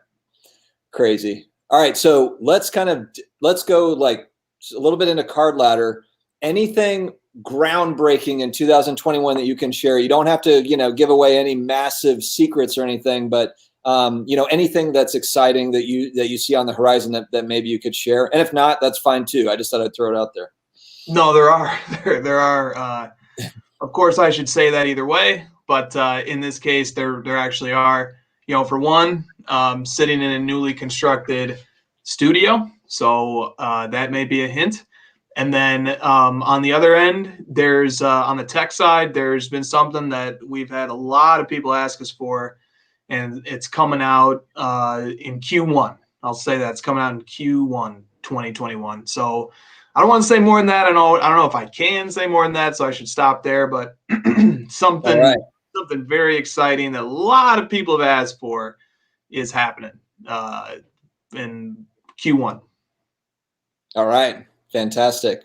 crazy. All right, so let's go like a little bit into Card Ladder. Anything groundbreaking in 2021 that you can share? You don't have to, give away any massive secrets or anything, but anything that's exciting that you see on the horizon that maybe you could share. And if not, that's fine too. I just thought I'd throw it out there. No, there are. Of course, I should say that either way, but in this case, there actually are. For one, sitting in a newly constructed studio, so that may be a hint. And then on the other end, there's on the tech side, there's been something that we've had a lot of people ask us for, and it's coming out in Q1. I'll say that it's coming out in Q1 2021. So I don't want to say more than that. I don't know if I can say more than that, so I should stop there. But something very exciting that a lot of people have asked for is happening in Q1. All right. Fantastic.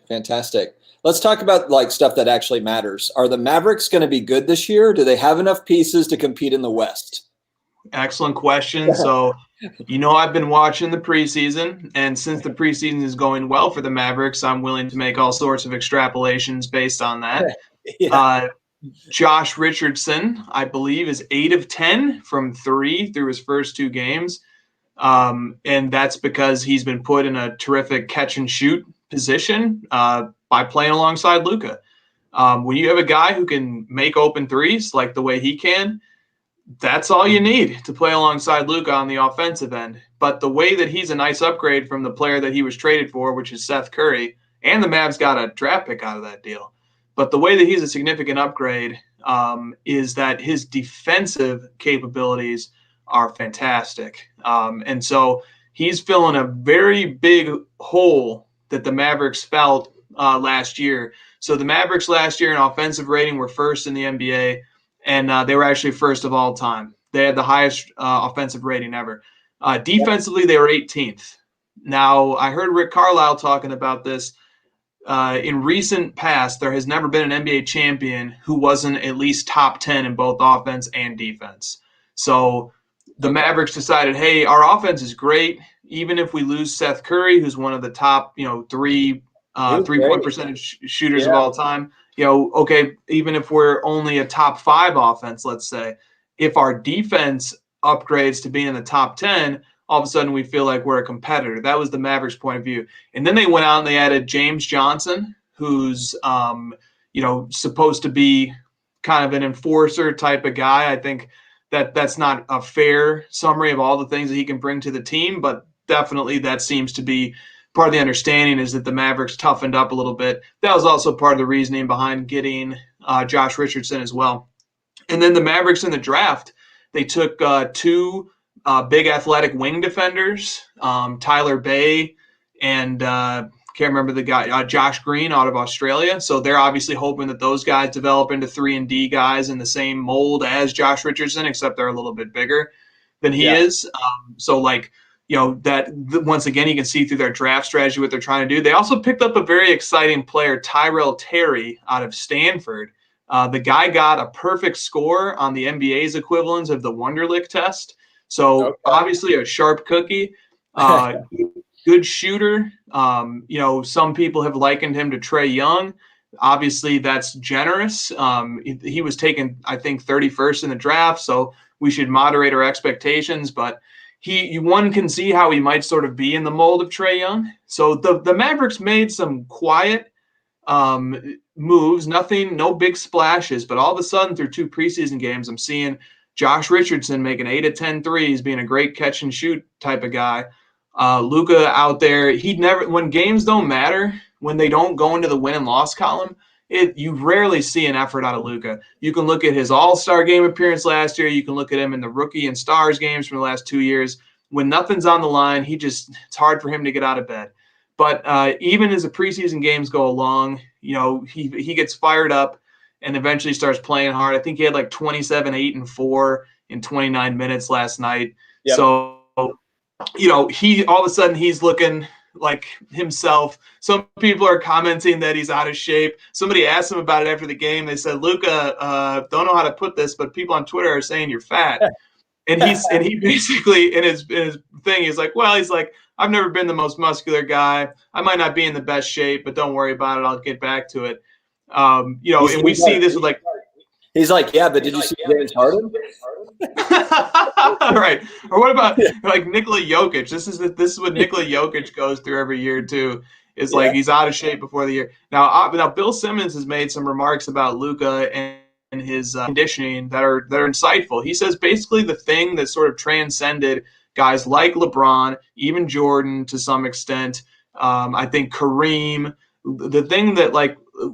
Let's talk about like stuff that actually matters. Are the Mavericks going to be good this year? Do they have enough pieces to compete in the West? Excellent question. So, I've been watching the preseason, and since the preseason is going well for the Mavericks, I'm willing to make all sorts of extrapolations based on that. Yeah. Josh Richardson, I believe, is 8 of 10 from 3 through his first 2 games. And that's because he's been put in a terrific catch and shoot position by playing alongside Luka. When you have a guy who can make open threes like the way he can, that's all you need to play alongside Luka on the offensive end. But the way that he's a nice upgrade from the player that he was traded for, which is Seth Curry, and the Mavs got a draft pick out of that deal. But the way that he's a significant upgrade is that his defensive capabilities are fantastic. And so he's filling a very big hole that the Mavericks felt last year. So the Mavericks last year in offensive rating were first in the NBA, and they were actually first of all time. They had the highest offensive rating ever. Defensively, they were 18th. Now, I heard Rick Carlisle talking about this. In recent past, there has never been an NBA champion who wasn't at least top 10 in both offense and defense. So the Mavericks decided, hey, our offense is great. Even if we lose Seth Curry, who's one of the top, 3-point percentage shooters of all time, okay, even if we're only a top 5 offense, let's say, if our defense upgrades to being in the top 10, all of a sudden we feel like we're a competitor. That was the Mavericks' point of view. And then they went out and they added James Johnson, who's, supposed to be kind of an enforcer type of guy. I think that's not a fair summary of all the things that he can bring to the team, but definitely that seems to be part of the understanding is that the Mavericks toughened up a little bit. That was also part of the reasoning behind getting Josh Richardson as well. And then the Mavericks in the draft, they took 2 big athletic wing defenders, Tyler Bay and can't remember the guy, Josh Green out of Australia. So they're obviously hoping that those guys develop into 3-and-D guys in the same mold as Josh Richardson, except they're a little bit bigger than he is. That once again, you can see through their draft strategy what they're trying to do. They also picked up a very exciting player, Tyrell Terry, out of Stanford. The guy got a perfect score on the NBA's equivalent of the Wonderlic test. So obviously a sharp cookie, good shooter. Some people have likened him to Trae Young. Obviously that's generous. He was taken, I think, 31st in the draft, so we should moderate our expectations, but one can see how he might sort of be in the mold of Trae Young. So the Mavericks made some quiet moves, no big splashes, but all of a sudden through 2 preseason games, I'm seeing Josh Richardson making 8 of 10 threes, being a great catch and shoot type of guy. Luka out there, when games don't matter, when they don't go into the win and loss column, you rarely see an effort out of Luka. You can look at his All-Star game appearance last year. You can look at him in the rookie and stars games from the last 2 years. When nothing's on the line, it's hard for him to get out of bed. But even as the preseason games go along, he gets fired up and eventually starts playing hard. I think he had like 27, 8, and 4 in 29 minutes last night. Yep. So, he all of a sudden he's looking like himself. Some people are commenting that he's out of shape. Somebody asked him about it after the game. They said, Luka, don't know how to put this, but people on Twitter are saying you're fat. And he basically in his thing, he's like, I've never been the most muscular guy. I might not be in the best shape, but don't worry about it. I'll get back to it. And we see this with like. He's like, yeah, but did you see James Harden? Right. Or what about like Nikola Jokic? This is what Nikola Jokic goes through every year too. Is like he's out of shape before the year. Now Bill Simmons has made some remarks about Luka and his conditioning that are insightful. He says basically the thing that sort of transcended guys like LeBron, even Jordan to some extent, I think Kareem, the thing that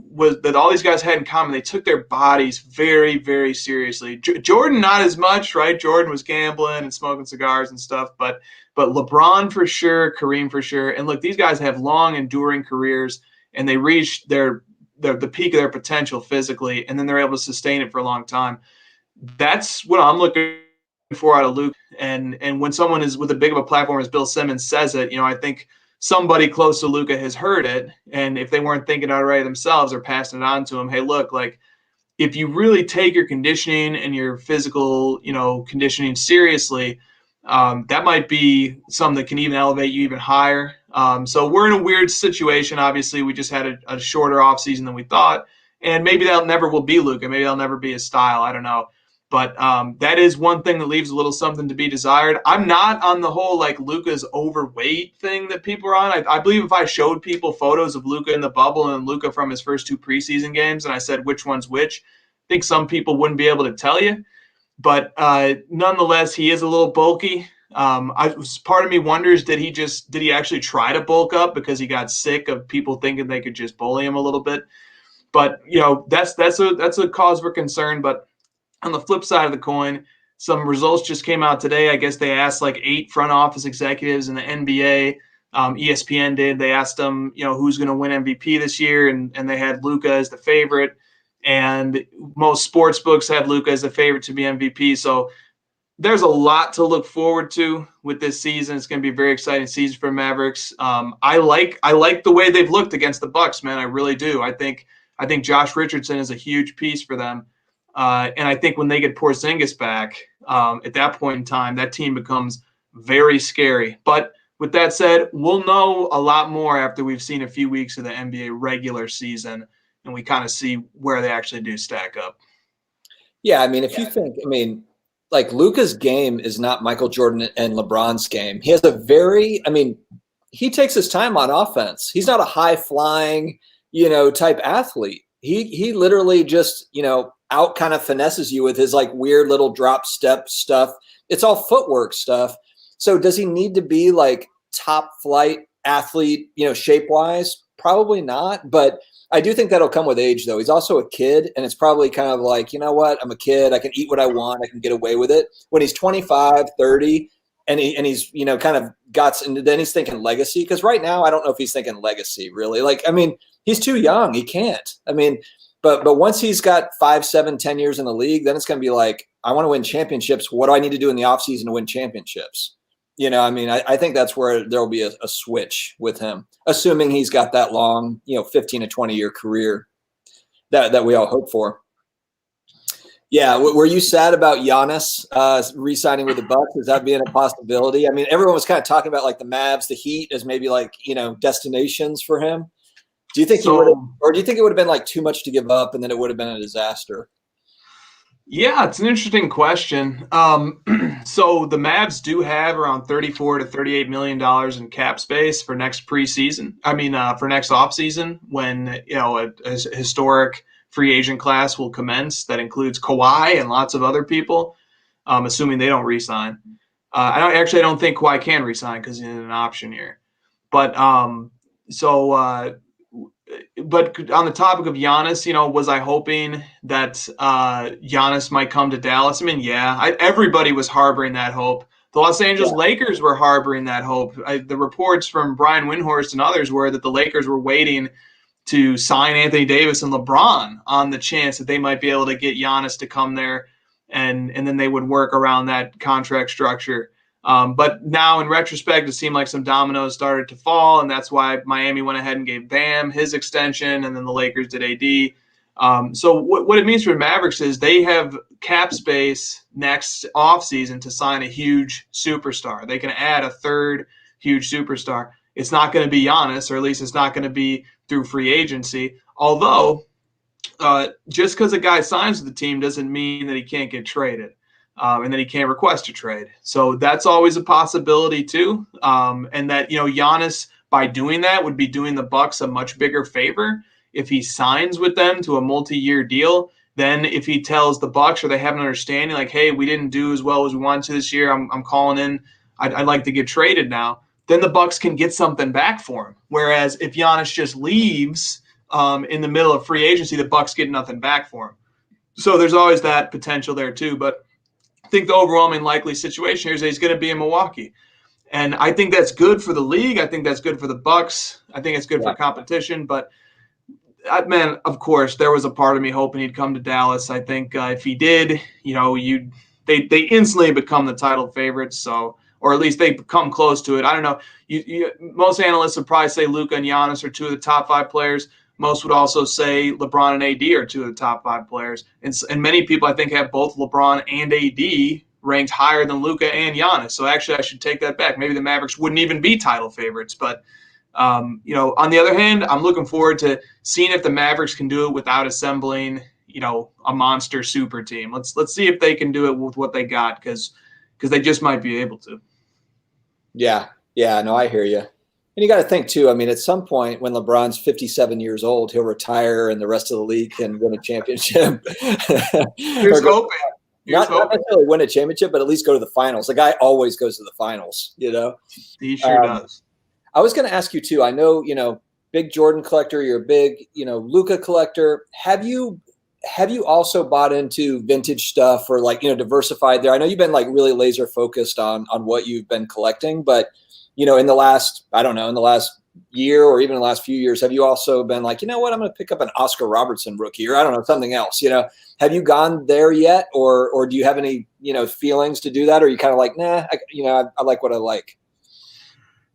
was that all these guys had in common, they took their bodies very, very seriously. Jordan, not as much, right? Jordan was gambling and smoking cigars and stuff, but LeBron for sure, Kareem for sure. And look, these guys have long, enduring careers, and they reached the peak of their potential physically, and then they're able to sustain it for a long time. That's what I'm looking for out of Luke. And when someone is with as big of a platform as Bill Simmons says it, I think somebody close to Luka has heard it. And if they weren't thinking it already themselves, or passing it on to him, hey, look, if you really take your conditioning and your physical, conditioning seriously, that might be something that can even elevate you even higher. So we're in a weird situation. Obviously, we just had a shorter offseason than we thought. And maybe that never will be Luka. Maybe that'll never be his style. I don't know. But that is one thing that leaves a little something to be desired. I'm not on the whole Luka's overweight thing that people are on. I believe if I showed people photos of Luka in the bubble and Luka from his first 2 preseason games and I said which one's which, I think some people wouldn't be able to tell you. But nonetheless, he is a little bulky. Part of me wonders, did he actually try to bulk up because he got sick of people thinking they could just bully him a little bit? But that's a cause for concern. But on the flip side of the coin, some results just came out today. I guess they asked 8 front office executives in the NBA. ESPN did. They asked them, who's going to win MVP this year, and they had Luka as the favorite. And most sports books have Luka as the favorite to be MVP. So there's a lot to look forward to with this season. It's going to be a very exciting season for Mavericks. I like the way they've looked against the Bucks, man. I really do. I think Josh Richardson is a huge piece for them. And I think when they get Porzingis back, at that point in time, that team becomes very scary. But with that said, we'll know a lot more after we've seen a few weeks of the NBA regular season, and we kind of see where they actually do stack up. Yeah, if you think, Luka's game is not Michael Jordan and LeBron's game. He has he takes his time on offense. He's not a high-flying, type athlete. He literally just, out kind of finesses you with his weird little drop step stuff. It's all footwork stuff. So does he need to be top flight athlete, shape wise? Probably not. But I do think that'll come with age though. He's also a kid, and it's probably kind of you know what? I'm a kid. I can eat what I want. I can get away with it. When he's 25, 30, and he's, kind of and then he's thinking legacy. Because right now, I don't know if he's thinking legacy really. He's too young. He can't. But once he's got 5, 7, 10 years in the league, then it's going to be I want to win championships. What do I need to do in the offseason to win championships? I think that's where there'll be a switch with him, assuming he's got that long, 15 to 20-year career that we all hope for. Yeah, were you sad about Giannis re-signing with the Bucks? Is that being a possibility? Everyone was kind of talking about the Mavs, the Heat as maybe destinations for him. Do you think he would have, or do you think it would have been too much to give up and then it would have been a disaster? Yeah, it's an interesting question. So the Mavs do have around $34 to $38 million in cap space for next preseason. For next offseason, when a historic free agent class will commence that includes Kawhi and lots of other people, assuming they don't re-sign. I don't think Kawhi can re-sign because he's in an option year. But But on the topic of Giannis, was I hoping that Giannis might come to Dallas? Everybody was harboring that hope. The Los Angeles Lakers were harboring that hope. The reports from Brian Windhorst and others were that the Lakers were waiting to sign Anthony Davis and LeBron on the chance that they might be able to get Giannis to come there, and then they would work around that contract structure. But now in retrospect, it seemed like some dominoes started to fall, and that's why Miami went ahead and gave Bam his extension, and then the Lakers did AD. So what it means for the Mavericks is they have cap space next offseason to sign a huge superstar. They can add a third huge superstar. It's not going to be Giannis, or at least it's not going to be through free agency. Although, just because a guy signs with the team doesn't mean that he can't get traded. And that he can't request a trade. So that's always a possibility too. And that, Giannis, by doing that, would be doing the Bucks a much bigger favor. If he signs with them to a multi-year deal, then if he tells the Bucks, or they have an understanding hey, we didn't do as well as we wanted to this year, I'm calling in, I'd like to get traded now, then the Bucks can get something back for him. Whereas if Giannis just leaves in the middle of free agency, the Bucks get nothing back for him. So there's always that potential there too. But I think the overwhelming likely situation here is that he's going to be in Milwaukee. And I think that's good for the league. I think that's good for the Bucks. I think it's good for competition. But, man, of course, there was a part of me hoping he'd come to Dallas. I think if he did, they instantly become the title favorites. So, or at least they come close to it. I don't know. Most analysts would probably say Luka and Giannis are two of the top 5 players. Most would also say LeBron and AD are two of the top 5 players. And many people, I think, have both LeBron and AD ranked higher than Luka and Giannis. So actually, I should take that back. Maybe the Mavericks wouldn't even be title favorites. But, on the other hand, I'm looking forward to seeing if the Mavericks can do it without assembling, a monster super team. Let's see if they can do it with what they got, because they just might be able to. Yeah. No, I hear you. And you got to think too, I mean, at some point when LeBron's 57 years old, he'll retire and the rest of the league can win a championship. Here's hoping. Not necessarily win a championship, but at least go to the finals. The guy always goes to the finals, He sure does. I was going to ask you too. I know, big Jordan collector, you're a big, Luka collector. Have you also bought into vintage stuff or diversified there? I know you've been really laser focused on what you've been collecting, but in the last year or even the last few years, have you also been like, you know what, I'm going to pick up an Oscar Robertson rookie, or I don't know, something else, have you gone there yet? Or do you have any, feelings to do that? Or are you kind of like, nah, I like what I like?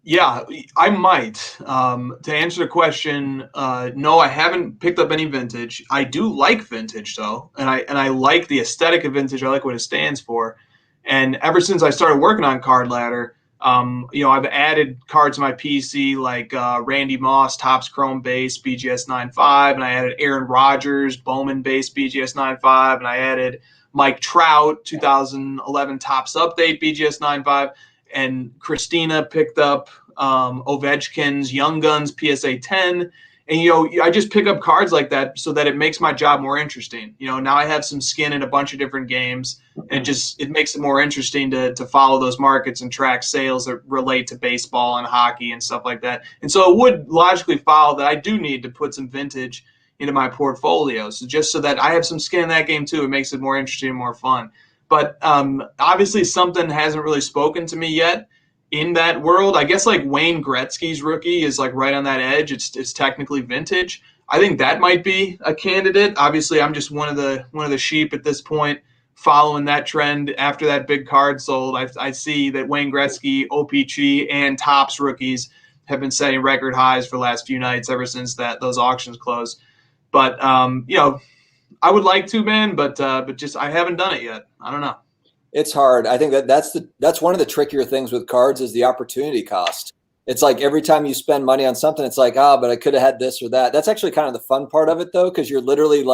Yeah, I might. To answer the question, no, I haven't picked up any vintage. I do like vintage though. And I like the aesthetic of vintage. I like what it stands for. And ever since I started working on Card Ladder, I've added cards to my PC like Randy Moss, Topps Chrome base, BGS 9.5, and I added Aaron Rodgers, Bowman base, BGS 9.5, and I added Mike Trout, 2011 Topps Update, BGS 9.5, and Christina picked up Ovechkin's Young Guns, PSA 10. And, I just pick up cards like that so that it makes my job more interesting. Now I have some skin in a bunch of different games, and it makes it more interesting to follow those markets and track sales that relate to baseball and hockey and stuff like that. And so it would logically follow that I do need to put some vintage into my portfolio. So just so that I have some skin in that game too, it makes it more interesting and more fun. But obviously something hasn't really spoken to me yet in that world. I guess Wayne Gretzky's rookie is right on that edge. It's technically vintage. I think that might be a candidate. Obviously, I'm just one of the sheep at this point following that trend. After that big card sold, I see that Wayne Gretzky, OPG, and Topps rookies have been setting record highs for the last few nights ever since those auctions closed. But I would like to, man, but just I haven't done it yet. I don't know. It's hard. I think that's one of the trickier things with cards is the opportunity cost. It's like every time you spend money on something, it's like, but I could have had this or that. That's actually kind of the fun part of it though, because you're literally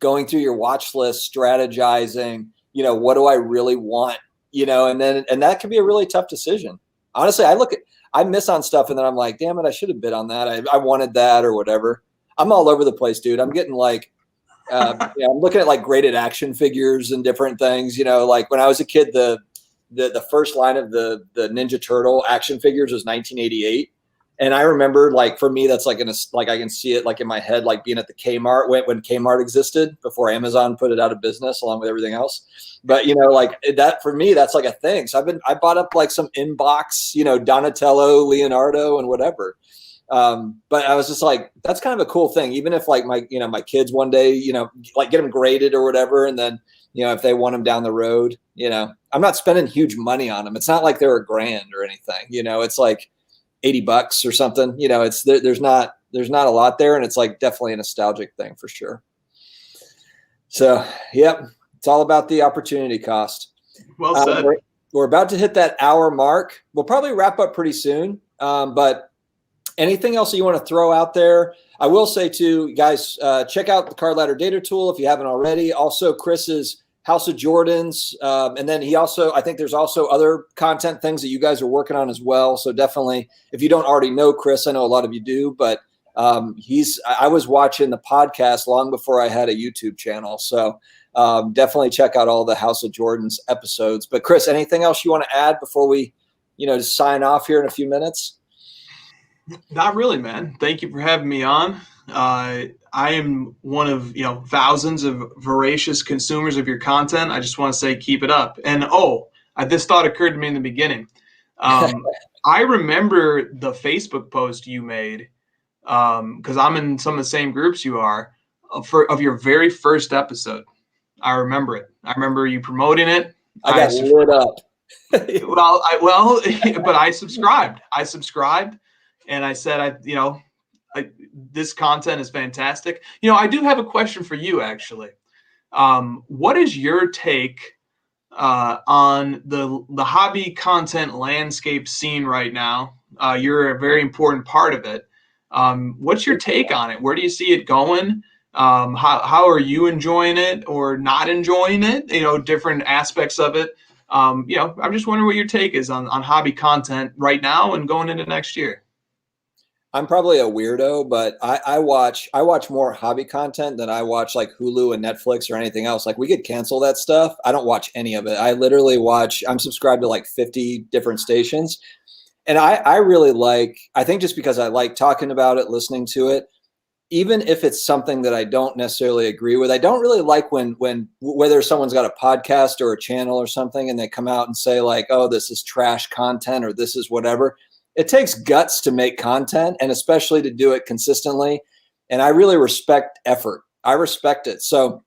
going through your watch list, strategizing, what do I really want? And that can be a really tough decision. Honestly, I miss on stuff and then I'm like, damn it, I should have bid on that. I wanted that or whatever. I'm all over the place, dude. I'm getting I'm looking at graded action figures and different things, when I was a kid, the first line of the Ninja Turtle action figures was 1988. And I remember for me, that's I can see it in my head, being at the Kmart when Kmart existed before Amazon put it out of business along with everything else. But, that for me, that's a thing. So I bought up some inbox, Donatello, Leonardo and whatever. But I was just that's kind of a cool thing. Even if my kids one day, get them graded or whatever. And then, if they want them down the road, I'm not spending huge money on them. It's not like they're $1,000 or anything, it's $80 or something, there's not a lot there. And it's definitely a nostalgic thing for sure. So, yep. It's all about the opportunity cost. Well said. We're about to hit that hour mark. We'll probably wrap up pretty soon. But anything else that you want to throw out there? I will say too, guys, check out the Card Ladder Data Tool if you haven't already. Also, Chris's House of Jordans. And then I think there's also other content things that you guys are working on as well. So definitely, if you don't already know Chris, I know a lot of you do, but I was watching the podcast long before I had a YouTube channel. So definitely check out all the House of Jordans episodes. But Chris, anything else you want to add before we to sign off here in a few minutes? Not really, man. Thank you for having me on. I am one of thousands of voracious consumers of your content. I just want to say keep it up. And this thought occurred to me in the beginning. I remember the Facebook post you made because I'm in some of the same groups you are of your very first episode. I remember it. I remember you promoting it. I got lit up. But I subscribed. And I said, this content is fantastic. I do have a question for you, actually. What is your take on the hobby content landscape scene right now? You're a very important part of it. What's your take on it? Where do you see it going? How are you enjoying it or not enjoying it? Different aspects of it. I'm just wondering what your take is on hobby content right now and going into next year. I'm probably a weirdo, but I watch more hobby content than I watch like Hulu and Netflix or anything else. Like we could cancel that stuff. I don't watch any of it. I literally I'm subscribed to like 50 different stations. And I really I think just because I like talking about it, listening to it, even if it's something that I don't necessarily agree with, I don't really like when whether someone's got a podcast or a channel or something and they come out and say like, oh, this is trash content or this is whatever. It takes guts to make content and especially to do it consistently. And I really respect effort. I respect it. So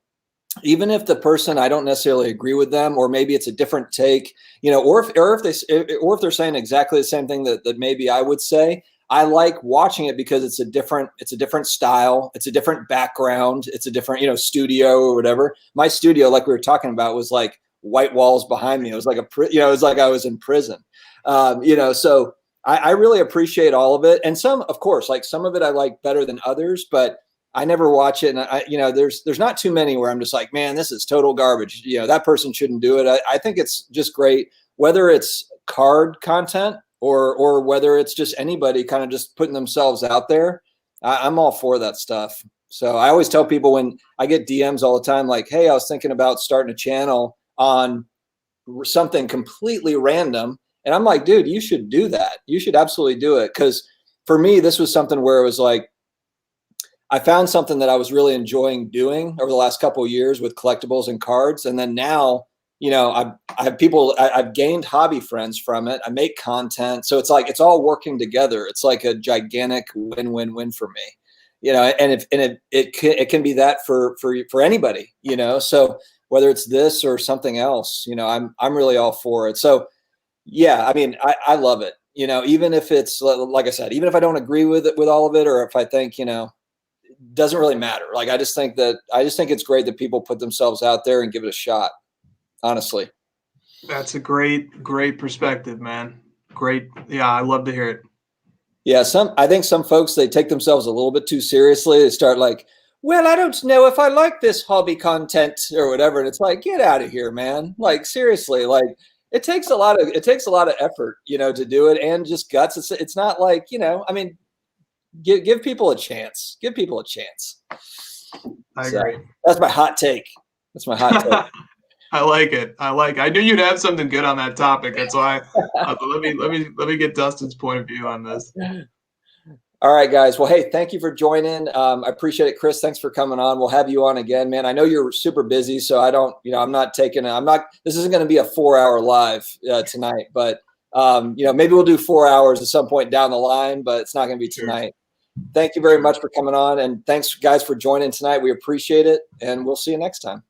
even if the person, I don't necessarily agree with them, or maybe it's a different take, or if they're saying exactly the same thing that maybe I would say, I like watching it because it's a different style. It's a different background. It's a different, studio or whatever. My studio, like we were talking about, was like white walls behind me. It was like it was like I was in prison, so I really appreciate all of it. And some, of course, like some of it I like better than others, but I never watch it. And there's not too many where I'm just like, man, this is total garbage. That person shouldn't do it. I think it's just great, whether it's card content or whether it's just anybody kind of just putting themselves out there. I'm all for that stuff. So I always tell people when I get DMs all the time, like, hey, I was thinking about starting a channel on something completely random. And I'm like, dude, you should do that. You should absolutely do it. Because for me, this was something where it was like, I found something that I was really enjoying doing over the last couple of years with collectibles and cards. And then now, I have people, I've gained hobby friends from it. I make content. So it's like, it's all working together. It's like a gigantic win-win-win for me, and it can be that for anybody, so whether it's this or something else, I'm really all for it. So yeah, I mean, I love it, even if it's, like I said, even if I don't agree with it, with all of it, or if I think, it doesn't really matter. Like, I just think it's great that people put themselves out there and give it a shot. Honestly. That's a great perspective, man. Great. Yeah. I love to hear it. Yeah. I think some folks, they take themselves a little bit too seriously. They start like, well, I don't know if I like this hobby content or whatever. And it's like, get out of here, man. Like, seriously, like it takes a lot of effort, to do it, and just guts. It's not like, I mean, give people a chance. Give people a chance. I agree. That's my hot take. I like it. I knew you'd have something good on that topic. That's why. Let me get Dustin's point of view on this. All right, guys. Well, hey, thank you for joining. I appreciate it, Chris. Thanks for coming on. We'll have you on again, man. I know you're super busy, so I don't. This isn't going to be a 4-hour live tonight, but maybe we'll do 4 hours at some point down the line, but it's not going to be tonight. Thank you very much for coming on, and thanks, guys, for joining tonight. We appreciate it, and we'll see you next time.